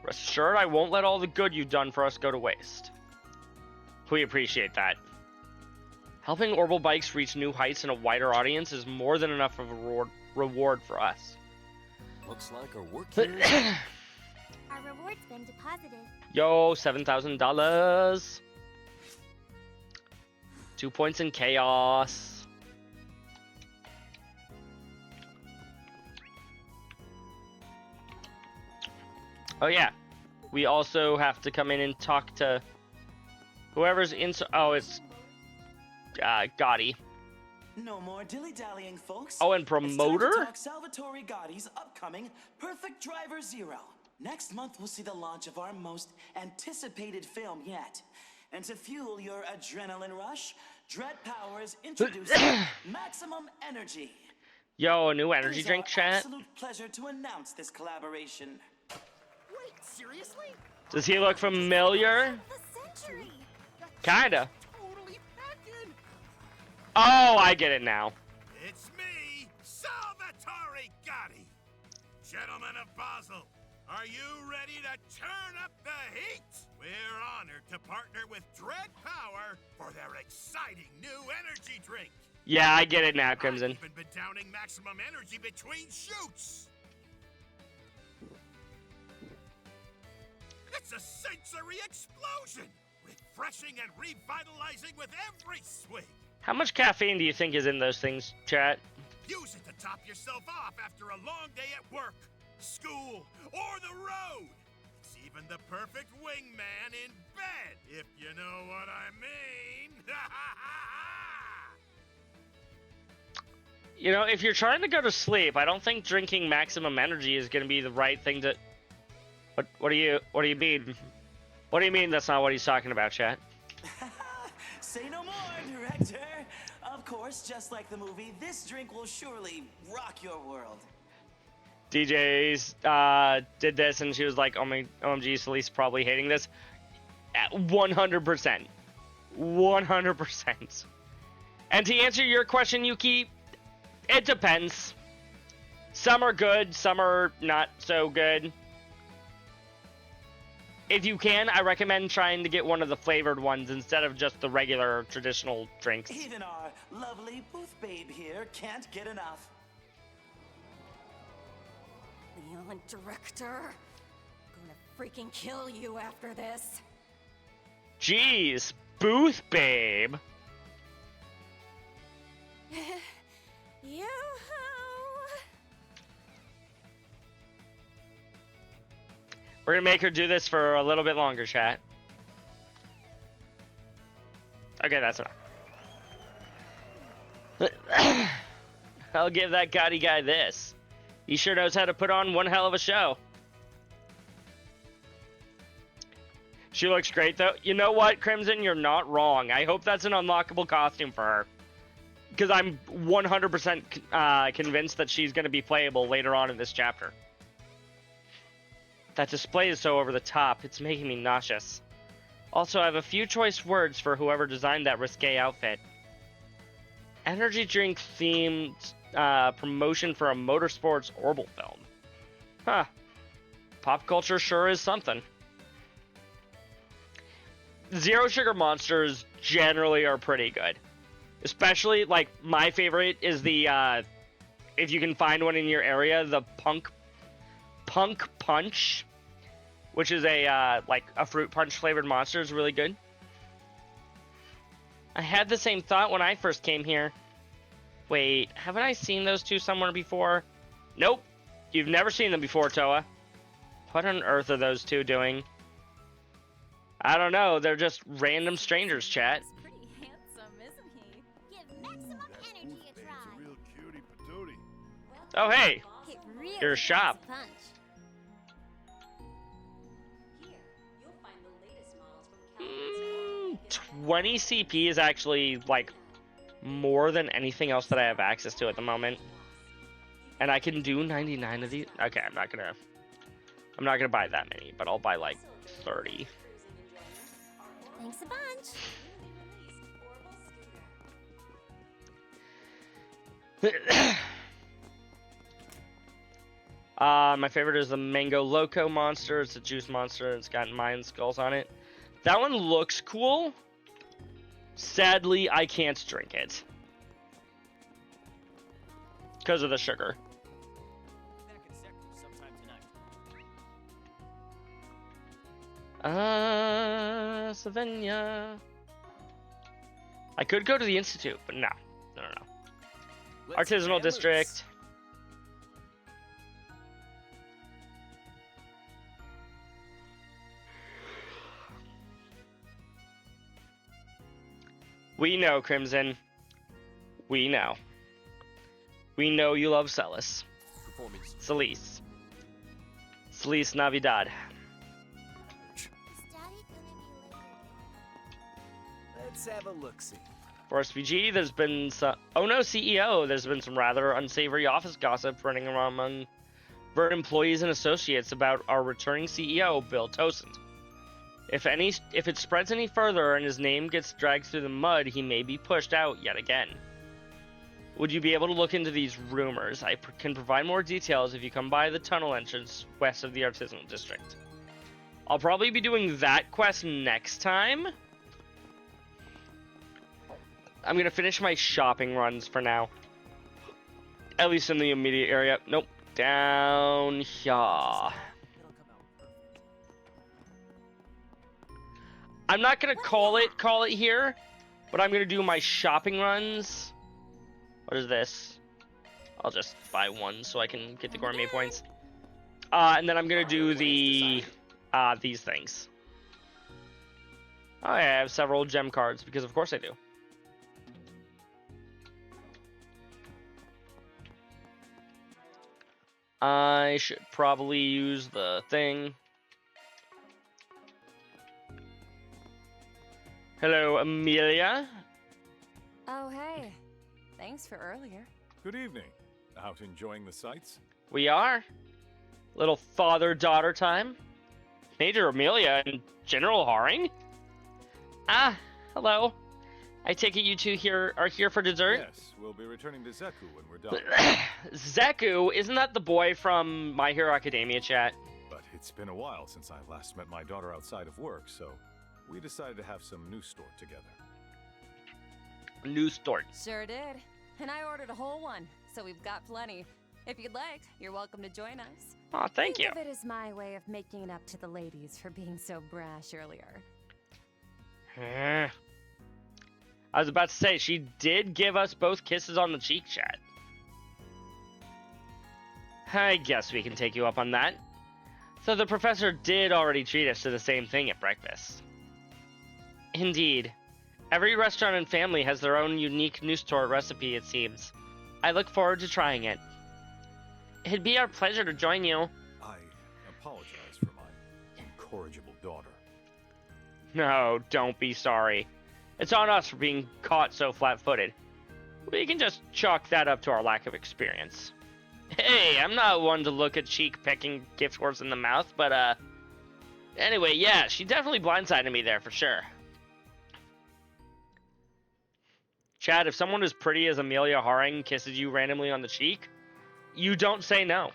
Rest assured, I won't let all the good you've done for us go to waste. We appreciate that. Helping Orbital Bikes reach new heights and a wider audience is more than enough of a reward for us. Looks like our work here is... Our reward's been deposited. Yo, $7,000. 2 points in chaos. Oh yeah, we also have to come in and talk to whoever's in. Oh, it's Gotti. No more dilly-dallying, folks. Oh, and promoter? It's time to talk Salvatore Gotti's upcoming Perfect Driver Zero. Next month, we'll see the launch of our most anticipated film yet. And to fuel your adrenaline rush, Dread Power is introducing Maximum Energy. Yo, a new energy drink, chat. Absolute pleasure to announce this collaboration. Wait, seriously? Does he look familiar? Kinda. Totally packing. Oh, I get it now. It's me, Salvatore Gotti. Gentlemen of Basel, are you ready to turn up the heat? We're honored to partner with Dread Power for their exciting new energy drink. Yeah, I get it now, Crimson. I've even been downing maximum energy between shoots. It's a sensory explosion, refreshing and revitalizing with every swig. How much caffeine do you think is in those things, chat? Use it to top yourself off after a long day at work, school, or the road. It's even the perfect wingman in bed, if you know what I mean. You know, if you're trying to go to sleep, I don't think drinking maximum energy is going to be the right thing to... What do you mean? What do you mean that's not what he's talking about, chat? Say no more, director. Of course, just like the movie, this drink will surely rock your world. DJs did this and she was like, oh my, OMG, Celeste's probably hating this. 100%. 100%. And to answer your question, Yuki, it depends. Some are good, some are not so good. If you can, I recommend trying to get one of the flavored ones instead of just the regular traditional drinks. Even our lovely booth babe here can't get enough. Leon, director. Gonna freaking kill you after this. Jeez, booth babe. Yoo-hoo! We're gonna make her do this for a little bit longer, chat. Okay, that's enough. I'll give that gaudy guy this. He sure knows how to put on one hell of a show. She looks great, though. You know what, Crimson? You're not wrong. I hope that's an unlockable costume for her. Because I'm 100% convinced that she's going to be playable later on in this chapter. That display is so over the top, it's making me nauseous. Also, I have a few choice words for whoever designed that risque outfit. Energy drink themed promotion for a motorsports Orbital film. Huh. Pop culture sure is something. Zero sugar monsters generally are pretty good. Especially, like, my favorite is the, if you can find one in your area, the Punk Punch, which is a, like, a fruit punch flavored monster is really good. I had the same thought when I first came here. Wait, haven't I seen those two somewhere before? Nope. You've never seen them before, Toa. What on earth are those two doing? I don't know. They're just random strangers, chat. He's pretty handsome, isn't he? Give maximum energy a try. It's a real cutie patootie. Oh, hey. It really Your shop. packs a punch. Here, you'll find the latest models from 20 CP is actually, like, more than anything else that I have access to at the moment. And I can do 99 of these. Okay, I'm not gonna buy that many, but I'll buy like 30. Thanks a bunch. My favorite is the Mango Loco monster. It's a juice monster. It's got Mayan skulls on it. That one looks cool. Sadly, I can't drink it. Because of the sugar. Slovenia. I could go to the Institute, but no. No. Artisanal District. We know, Crimson. We know. We know you love Celis. Celis. Celis Navidad. Is Daddy gonna be late? Let's have a look-see. For SPG, there's been some... Oh no, CEO! There's been some rather unsavory office gossip running around among Vert employees and associates about our returning CEO, Bill Tosend. If it spreads any further and his name gets dragged through the mud, he may be pushed out yet again. Would you be able to look into these rumors? I can provide more details if you come by the tunnel entrance west of the Artisanal District. I'll probably be doing that quest next time. I'm going to finish my shopping runs for now. At least in the immediate area. Nope. Down here. I'm not going to call it here, but I'm going to do my shopping runs. What is this? I'll just buy one so I can get the gourmet points. And then I'm going to do the these things. I have several gem cards because of course I do. I should probably use the thing. Hello, Amelia. Oh, hey. Thanks for earlier. Good evening. Out enjoying the sights? We are. Little father-daughter time. Major Amelia and General Haring? Ah, hello. I take it you two are here for dessert? Yes, we'll be returning to Zeku when we're done. Zeku, isn't that the boy from My Hero Academia chat? But it's been a while since I last met my daughter outside of work, so we decided to have some new store together. New store. Sure did. And I ordered a whole one, so we've got plenty. If you'd like, you're welcome to join us. Aw, thank you. Think of it as my way of making it up to the ladies for being so brash earlier. I was about to say, she did give us both kisses on the cheek, chat. I guess we can take you up on that. So the professor did already treat us to the same thing at breakfast. Indeed. Every restaurant and family has their own unique new store recipe, it seems. I look forward to trying it. It'd be our pleasure to join you. I apologize for my incorrigible daughter. No, don't be sorry. It's on us for being caught so flat-footed. We can just chalk that up to our lack of experience. Hey, I'm not one to look at cheek-pecking gift horse in the mouth, but, anyway, yeah, she definitely blindsided me there for sure. Chad, if someone as pretty as Amelia Haring kisses you randomly on the cheek, you don't say no.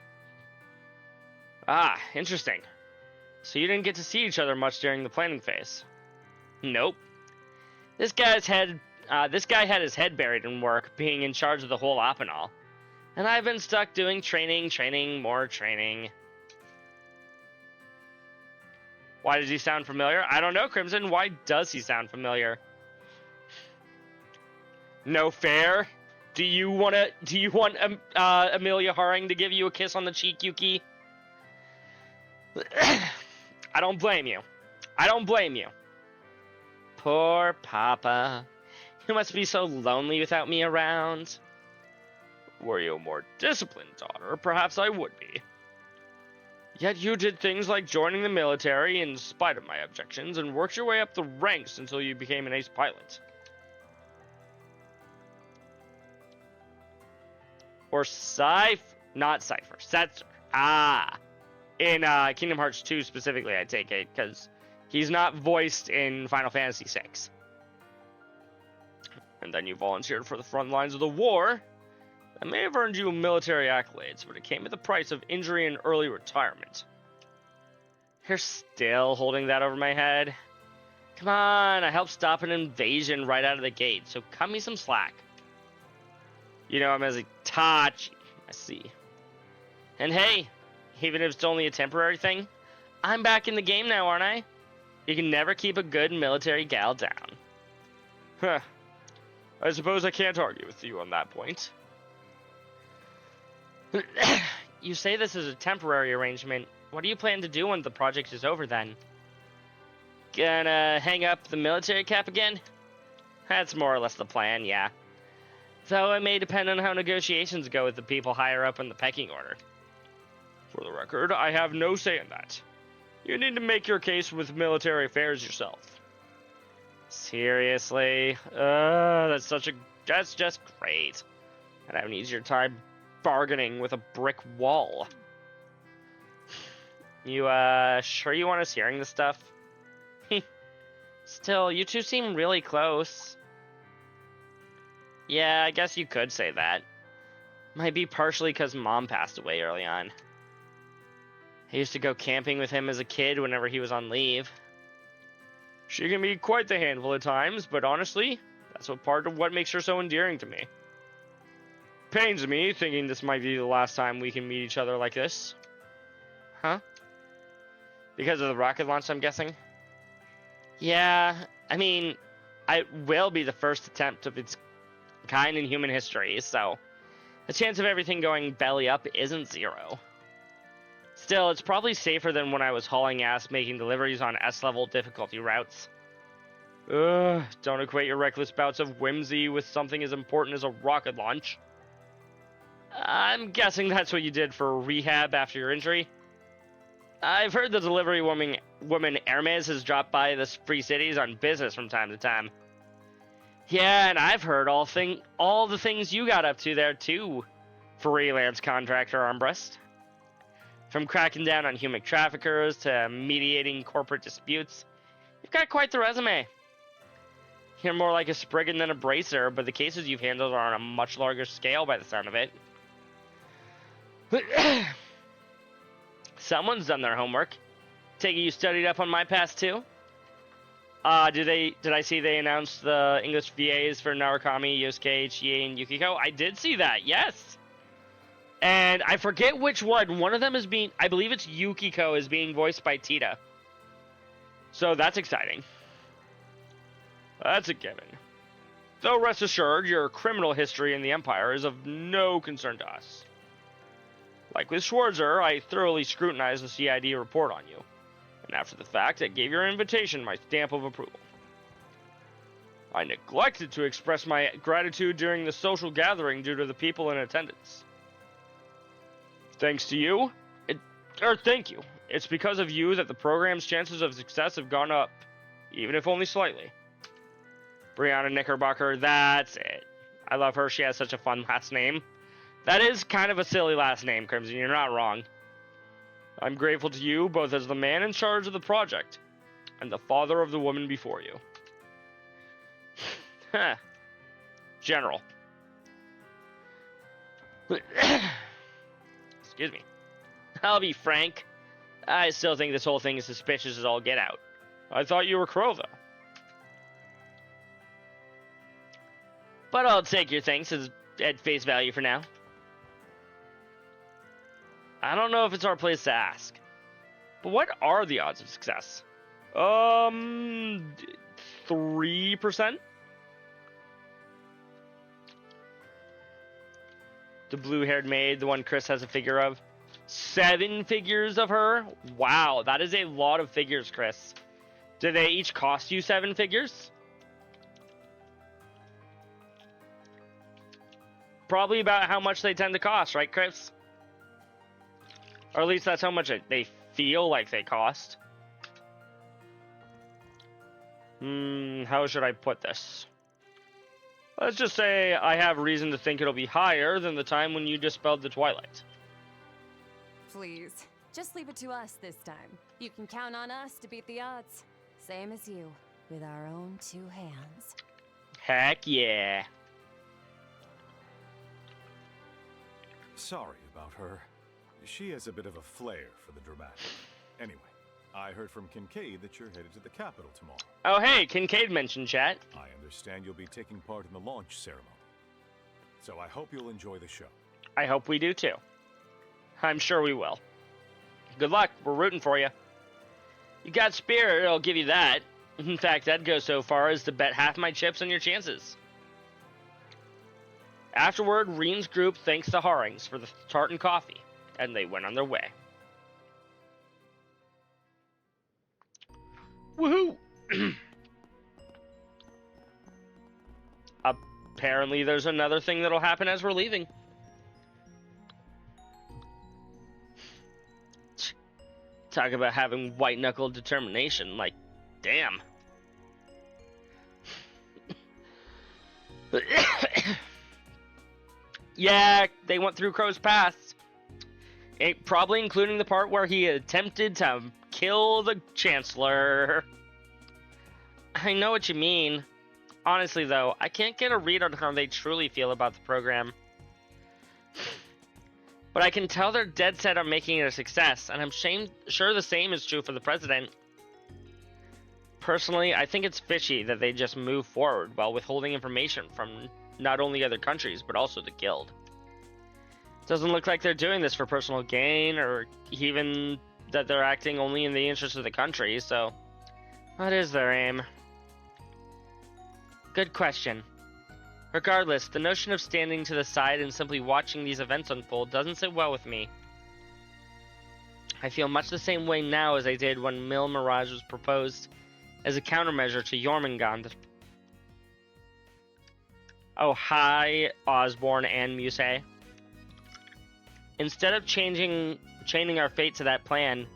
Ah, interesting. So you didn't get to see each other much during the planning phase? Nope. This guy had his head buried in work, being in charge of the whole op and all. And I've been stuck doing training, more training. Why does he sound familiar? I don't know, Crimson. Why does he sound familiar? No fair? Do you want Amelia Haring to give you a kiss on the cheek, Yuki? I don't blame you. I don't blame you. Poor Papa. You must be so lonely without me around. Were you a more disciplined daughter, perhaps I would be. Yet you did things like joining the military in spite of my objections and worked your way up the ranks until you became an ace pilot. Or not Cypher, Setzer. Ah. In Kingdom Hearts 2 specifically, I take it, because he's not voiced in Final Fantasy VI. And then you volunteered for the front lines of the war. That may have earned you military accolades, but it came at the price of injury and early retirement. You're still holding that over my head? Come on, I helped stop an invasion right out of the gate, so cut me some slack. You know I'm as Itachi, I see. And hey, even if it's only a temporary thing, I'm back in the game now, aren't I? You can never keep a good military gal down. Huh. I suppose I can't argue with you on that point. You say this is a temporary arrangement. What do you plan to do when the project is over then? Gonna hang up the military cap again? That's more or less the plan, yeah. Though it may depend on how negotiations go with the people higher up in the pecking order. For the record, I have no say in that. You need to make your case with military affairs yourself. Seriously? That's just great. I'd have an easier time bargaining with a brick wall. You, sure you want us hearing this stuff? Still, you two seem really close. Yeah, I guess you could say that. Might be partially because Mom passed away early on. I used to go camping with him as a kid whenever he was on leave. She can be quite the handful at times, but honestly, that's part of what makes her so endearing to me. Pains me thinking this might be the last time we can meet each other like this. Huh? Because of the rocket launch, I'm guessing? Yeah, I mean, it will be the first attempt of its kind in human history, so the chance of everything going belly up isn't zero. Still, it's probably safer than when I was hauling ass making deliveries on S-level difficulty routes. Ugh, don't equate your reckless bouts of whimsy with something as important as a rocket launch. I'm guessing that's what you did for rehab after your injury. I've heard the delivery woman Hermes has dropped by the Free Cities on business from time to time. Yeah, and I've heard all the things you got up to there too, freelance contractor Armbrust. From cracking down on human traffickers to mediating corporate disputes, you've got quite the resume. You're more like a Spriggan than a Bracer, but the cases you've handled are on a much larger scale by the sound of it. Someone's done their homework. Take it you studied up on my past too? Did I see they announced the English VAs for Narukami, Yosuke, Chie, and Yukiko? I did see that, yes! And I forget which one. One of them is being, I believe it's Yukiko, is being voiced by Tita. So that's exciting. That's a given. Though rest assured, your criminal history in the Empire is of no concern to us. Like with Schwarzer, I thoroughly scrutinized the CID report on you. And after the fact, I gave your invitation my stamp of approval. I neglected to express my gratitude during the social gathering due to the people in attendance. Thanks to you, thank you. It's because of you that the program's chances of success have gone up, even if only slightly. Brianna Knickerbocker, that's it. I love her, she has such a fun last name. That is kind of a silly last name, Crimson, you're not wrong. I'm grateful to you, both as the man in charge of the project, and the father of the woman before you. General. Excuse me. I'll be frank. I still think this whole thing is suspicious as all get out. I thought you were Crow, though. But I'll take your thanks at face value for now. I don't know if it's our place to ask. But what are the odds of success? 3%? The blue-haired maid, the one Chris has a figure of. 7 figures of her? Wow, that is a lot of figures, Chris. Do they each cost you 7 figures? Probably about how much they tend to cost, right, Chris? Or at least that's how much they feel like they cost. How should I put this? Let's just say I have reason to think it'll be higher than the time when you dispelled the Twilight. Please, just leave it to us this time. You can count on us to beat the odds. Same as you, with our own 2 hands. Heck yeah. Sorry about her. She has a bit of a flair for the dramatic. Anyway, I heard from Kincaid that you're headed to the capital tomorrow. Oh hey, Kincaid mentioned chat. I understand you'll be taking part in the launch ceremony. So I hope you'll enjoy the show. I hope we do too. I'm sure we will. Good luck, we're rooting for you. You got spirit, I'll give you that. In fact, I'd go so far as to bet half my chips on your chances. Afterward, Rean's group thanks the Harings for the tartan coffee, and they went on their way. Woohoo! Apparently there's another thing that'll happen as we're leaving. Talk about having white-knuckle determination, like, damn. Yeah, they went through Crow's Pass. Probably including the part where he attempted to kill the Chancellor. I know what you mean. Honestly, though, I can't get a read on how they truly feel about the program. But I can tell they're dead set on making it a success, and I'm sure the same is true for the President. Personally, I think it's fishy that they just move forward while withholding information from not only other countries, but also the Guild. Doesn't look like they're doing this for personal gain, or even that they're acting only in the interest of the country, so what is their aim? Good question. Regardless, the notion of standing to the side and simply watching these events unfold doesn't sit well with me. I feel much the same way now as I did when Mil Mirage was proposed as a countermeasure to Jormungand. Oh, hi, Osborne and Muse. Instead of chaining our fate to that plan,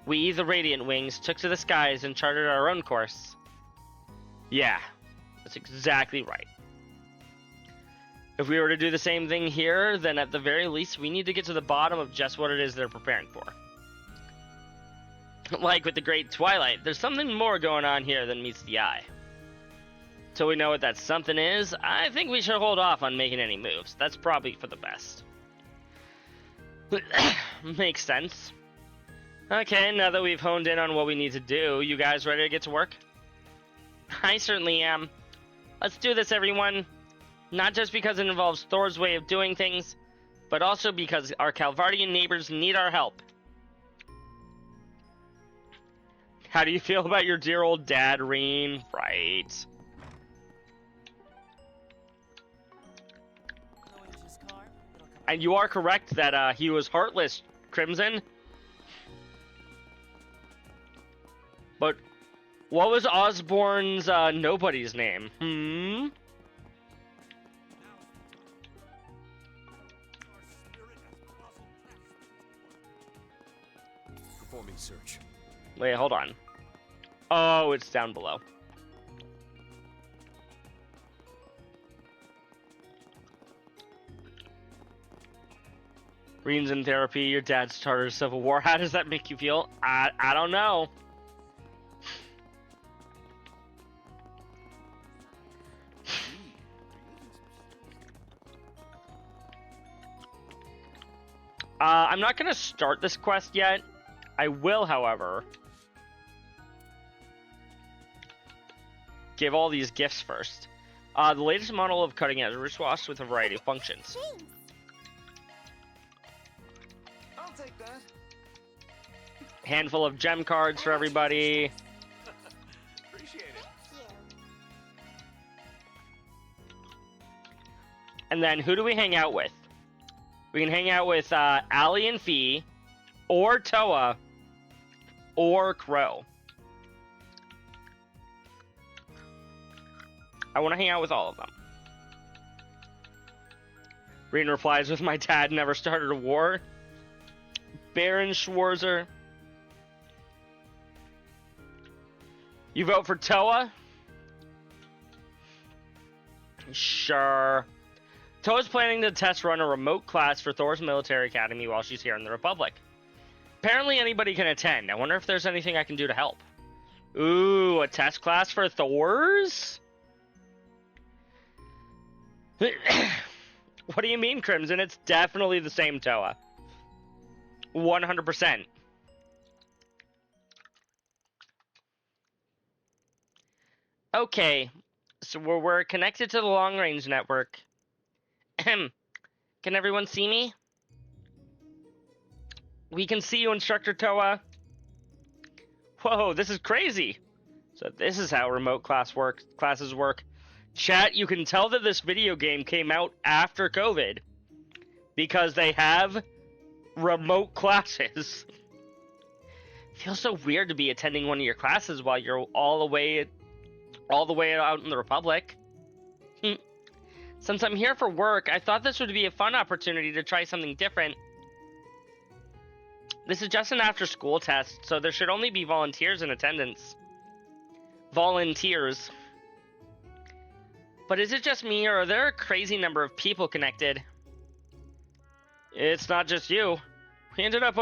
we, the Radiant Wings, took to the skies and charted our own course. Yeah, that's exactly right. If we were to do the same thing here, then at the very least, we need to get to the bottom of just what it is they're preparing for. Like with the Great Twilight, there's something more going on here than meets the eye. Till we know what that something is, I think we should hold off on making any moves. That's probably for the best. Makes sense. Okay, now that we've honed in on what we need to do, you guys ready to get to work? I certainly am. Let's do this, everyone. Not just because it involves Thor's way of doing things, but also because our Calvardian neighbors need our help. How do you feel about your dear old dad, Rean? Right. And you are correct that he was heartless, Crimson. But what was Osborne's nobody's name? Performing search. Wait, hold on. Oh, it's down below. Rean's in therapy, your dad started a civil war. How does that make you feel? I don't know. I'm not going to start this quest yet. I will, however, give all these gifts first. The latest model of cutting-edge wristwatch with a variety of functions. I'll take that. Handful of gem cards for everybody. Appreciate it. And then who do we hang out with? We can hang out with Allie and Fee, or Toa, or Crow. I want to hang out with all of them. Rean replies with, my dad never started a war. Baron Schwarzer. You vote for Toa? Sure. Toa's planning to test run a remote class for Thor's military academy while she's here in the Republic. Apparently anybody can attend. I wonder if there's anything I can do to help. Ooh, a test class for Thor's? What do you mean, Crimson? It's definitely the same Toa. 100%. Okay, so we're connected to the long-range network. Can everyone see me? We can see you, Instructor Toa. Whoa, this is crazy. So this is how remote classes work. Chat, you can tell that this video game came out after COVID because they have remote classes. Feels so weird to be attending one of your classes while you're all the way out in the Republic. Since I'm here for work, I thought this would be a fun opportunity to try something different. This is just an after-school test, so there should only be volunteers in attendance. Volunteers. But is it just me, or are there a crazy number of people connected? It's not just you. We ended up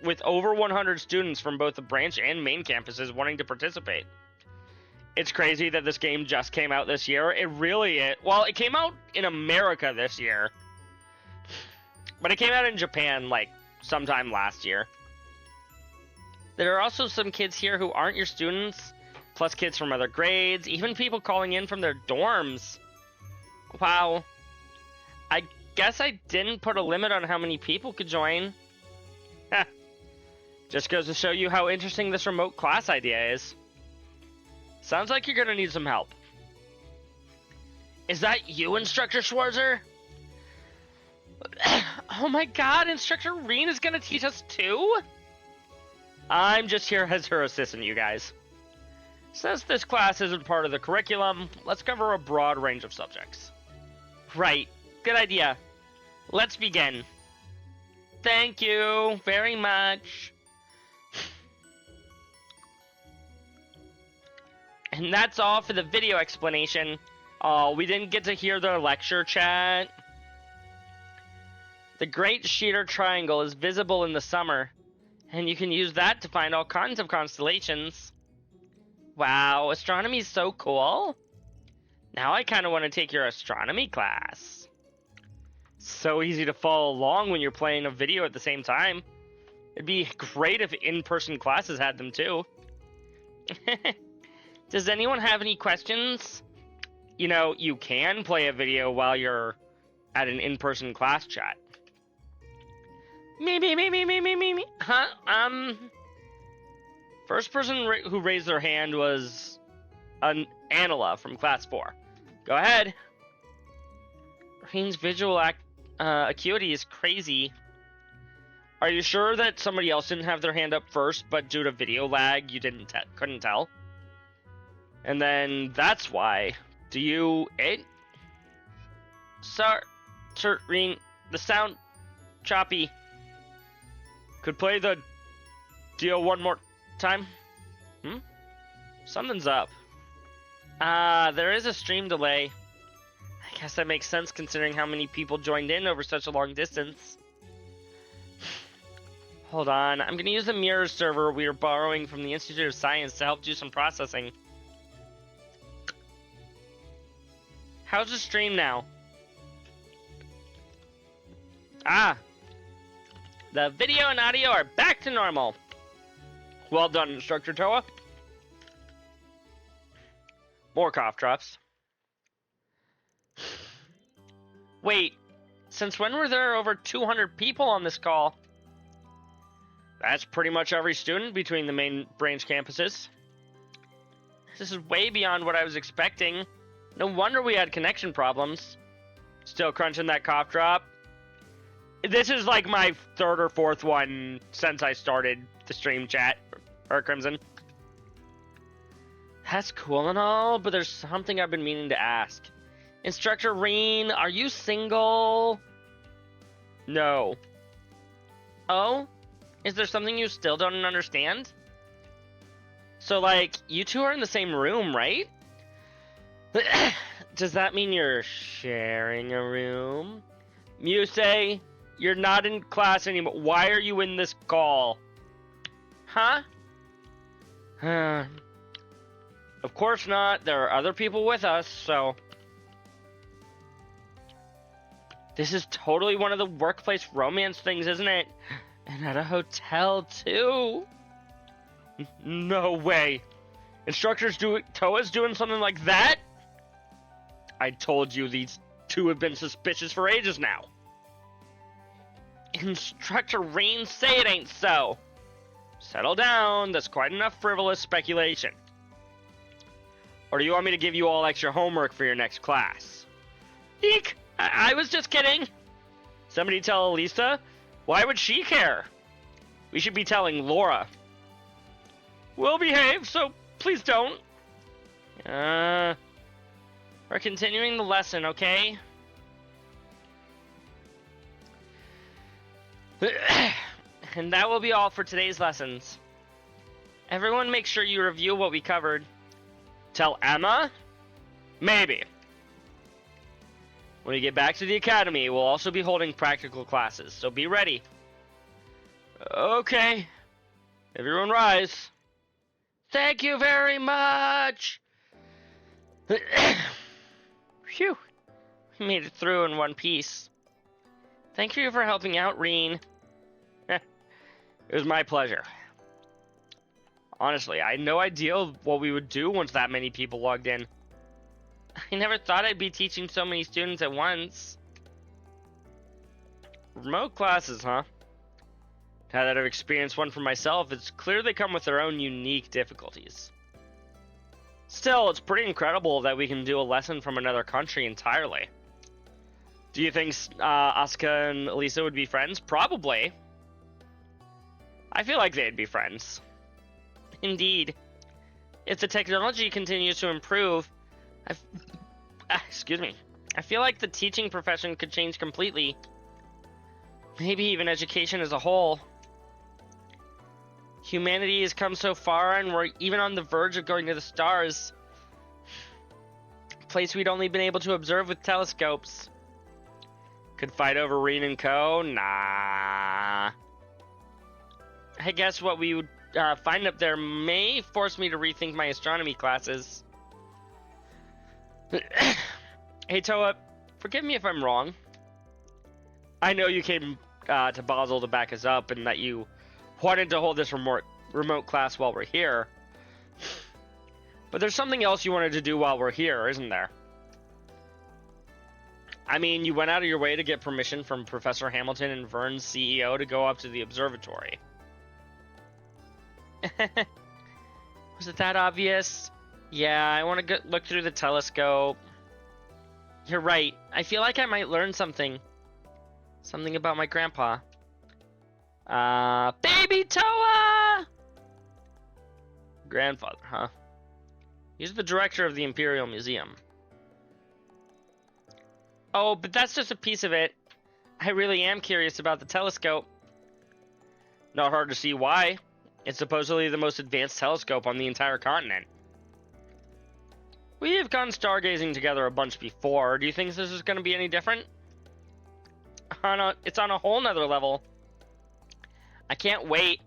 with over 100 students from both the branch and main campuses wanting to participate. It's crazy that this game just came out this year. It really is. Well, it came out in America this year. But it came out in Japan, like, sometime last year. There are also some kids here who aren't your students, plus kids from other grades, even people calling in from their dorms. Wow. I guess I didn't put a limit on how many people could join. Just goes to show you how interesting this remote class idea is. Sounds like you're gonna need some help. Is that you, Instructor Schwarzer? Oh my god, Instructor Rean is gonna teach us too? I'm just here as her assistant, you guys. Since this class isn't part of the curriculum, let's cover a broad range of subjects. Right, good idea. Let's begin. Thank you very much. And that's all for the video explanation. Oh, we didn't get to hear their lecture, chat. The Great Sheeter Triangle is visible in the summer, and you can use that to find all kinds of constellations. Wow, astronomy is so cool. Now I kind of want to take your astronomy class. So easy to follow along when you're playing a video at the same time. It'd be great if in-person classes had them too. Does anyone have any questions? You know, you can play a video while you're at an in-person class chat. Me. Huh? First person who raised their hand was Anila from class 4. Go ahead. Rean's visual acuity is crazy. Are you sure that somebody else didn't have their hand up first, but due to video lag, you couldn't tell? And then that's why. Do you Sir Rean, the sound choppy. Could play the deal one more time? Something's up. There is a stream delay. I guess that makes sense considering how many people joined in over such a long distance. Hold on, I'm gonna use the mirror server we are borrowing from the Institute of Science to help do some processing. How's the stream now? The video and audio are back to normal. Well done, Instructor Toa. More cough drops. Wait, since when were there over 200 people on this call? That's pretty much every student between the main branch campuses. This is way beyond what I was expecting. No wonder we had connection problems. Still crunching that cough drop. This is like my third or fourth one since I started the stream chat, or Crimson. That's cool and all, but there's something I've been meaning to ask. Instructor Rean, are you single? No. Oh? Is there something you still don't understand? So, like, you two are in the same room, right? Does that mean you're sharing a room? Muse, you're not in class anymore. Why are you in this call? Huh? Of course not. There are other people with us, so... This is totally one of the workplace romance things, isn't it? And at a hotel, too. No way. Toa's doing something like that? I told you these two have been suspicious for ages now. Instructor Rean, say it ain't so. Settle down, that's quite enough frivolous speculation. Or do you want me to give you all extra homework for your next class? Eek! I was just kidding. Somebody tell Elisa? Why would she care? We should be telling Laura. We'll behave, so please don't. We're continuing the lesson, okay? And that will be all for today's lessons. Everyone make sure you review what we covered. Tell Emma? Maybe. When we get back to the academy, we'll also be holding practical classes, so be ready. Okay. Everyone rise. Thank you very much! Phew. We made it through in one piece. Thank you for helping out, Rean. It was my pleasure. Honestly, I had no idea what we would do once that many people logged in. I never thought I'd be teaching so many students at once. Remote classes, huh? Now that I've experienced one for myself, it's clear they come with their own unique difficulties. Still, it's pretty incredible that we can do a lesson from another country entirely. Do you think Asuka and Elisa would be friends? Probably. I feel like they'd be friends. Indeed. If the technology continues to improve, excuse me. I feel like the teaching profession could change completely. Maybe even education as a whole. Humanity has come so far, and we're even on the verge of going to the stars. A place we'd only been able to observe with telescopes. Could fight over Rean and Co? Nah. I guess what we would find up there may force me to rethink my astronomy classes. Hey, Toa, forgive me if I'm wrong. I know you came to Basel to back us up and that you wanted to hold this remote class while we're here. But there's something else you wanted to do while we're here, isn't there? I mean, you went out of your way to get permission from Professor Hamilton and Vern's CEO to go up to the observatory. Was it that obvious? Yeah, I want to look through the telescope. You're right. I feel like I might learn something. Something about my grandpa. Baby Toa! Grandfather, huh? He's the director of the Imperial Museum. Oh, but that's just a piece of it. I really am curious about the telescope. Not hard to see why. It's supposedly the most advanced telescope on the entire continent. We have gone stargazing together a bunch before. Do you think this is going to be any different? It's on a whole nother level. I can't wait.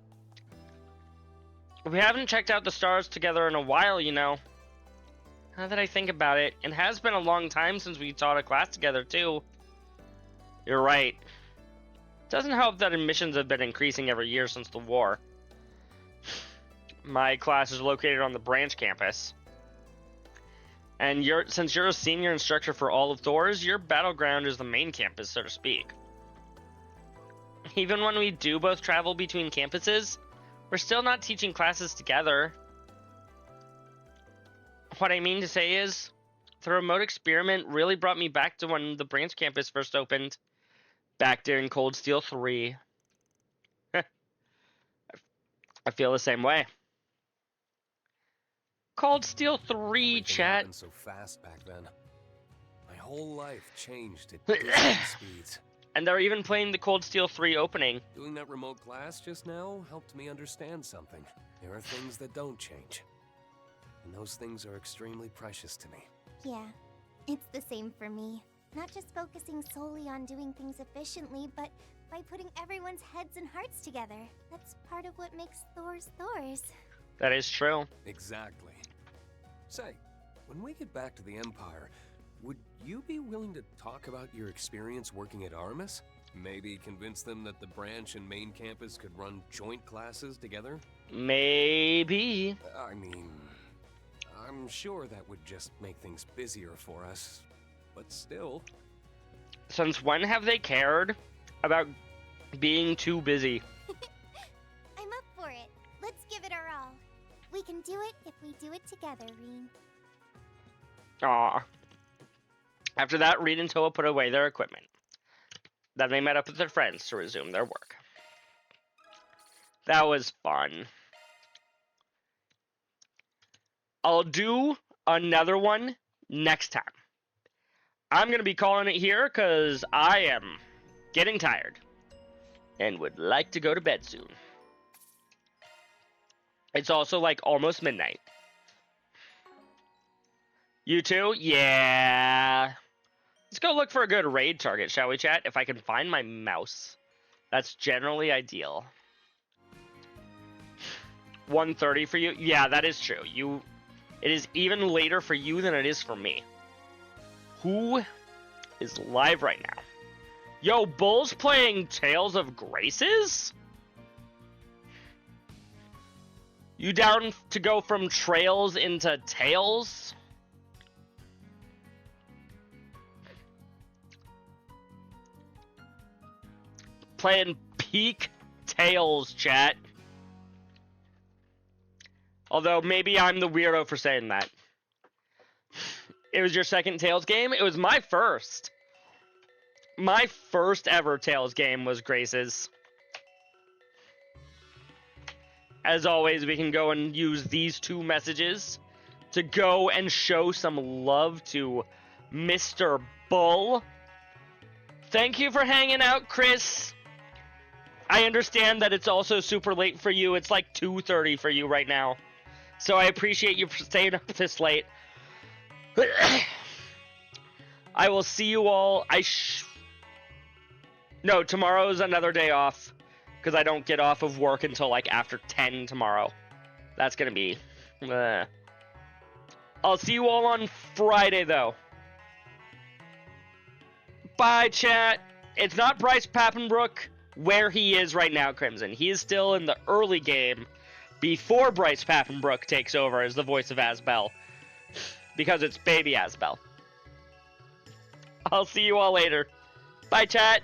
We haven't checked out the stars together in a while, you know. Now that I think about it, it has been a long time since we taught a class together, too. You're right. Doesn't help that admissions have been increasing every year since the war. My class is located on the branch campus. And since you're a senior instructor for all of Thor's, your battleground is the main campus, so to speak. Even when we do both travel between campuses, we're still not teaching classes together. What I mean to say is, the remote experiment really brought me back to when the branch campus first opened, back during Cold Steel 3. I feel the same way. Cold Steel 3, Everything chat. happened so fast back then. My whole life changed at dizzying speeds. And they're even playing the Cold Steel 3 opening. Doing that remote class just now helped me understand something. There are things that don't change. And those things are extremely precious to me. Yeah, it's the same for me. Not just focusing solely on doing things efficiently, but by putting everyone's heads and hearts together. That's part of what makes Thor's Thor's. That is true. Exactly. Say, when we get back to the Empire, would you be willing to talk about your experience working at Artemis? Maybe convince them that the branch and main campus could run joint classes together? Maybe. I mean, I'm sure that would just make things busier for us, but still. Since when have they cared about being too busy? I'm up for it. Let's give it our all. We can do it if we do it together, Rean. Aww. After that, Rean and Toa put away their equipment. Then they met up with their friends to resume their work. That was fun. I'll do another one next time. I'm going to be calling it here because I am getting tired and would like to go to bed soon. It's also like almost midnight. You too? Yeah. Let's go look for a good raid target, shall we, chat? If I can find my mouse. That's generally ideal. 1:30 for you? Yeah, that is true. It is even later for you than it is for me. Who is live right now? Yo, Bull's playing Tales of Graces? You down to go from trails into tails? Playing peak Tails, chat. Although, maybe I'm the weirdo for saying that. It was your second Tails game? It was my first. My first ever Tails game was Grace's. As always, we can go and use these two messages to go and show some love to Mr. Bull. Thank you for hanging out, Chris. I understand that it's also super late for you. It's like 2:30 for you right now. So I appreciate you for staying up this late. I will see you all. No, tomorrow's another day off. Because I don't get off of work until like after 10 tomorrow. That's going to be... I'll see you all on Friday, though. Bye, chat. It's not Bryce Papenbrook where he is right now, Crimson. He is still in the early game before Bryce Papenbrook takes over as the voice of Asbel. Because it's baby Asbel. I'll see you all later. Bye, chat.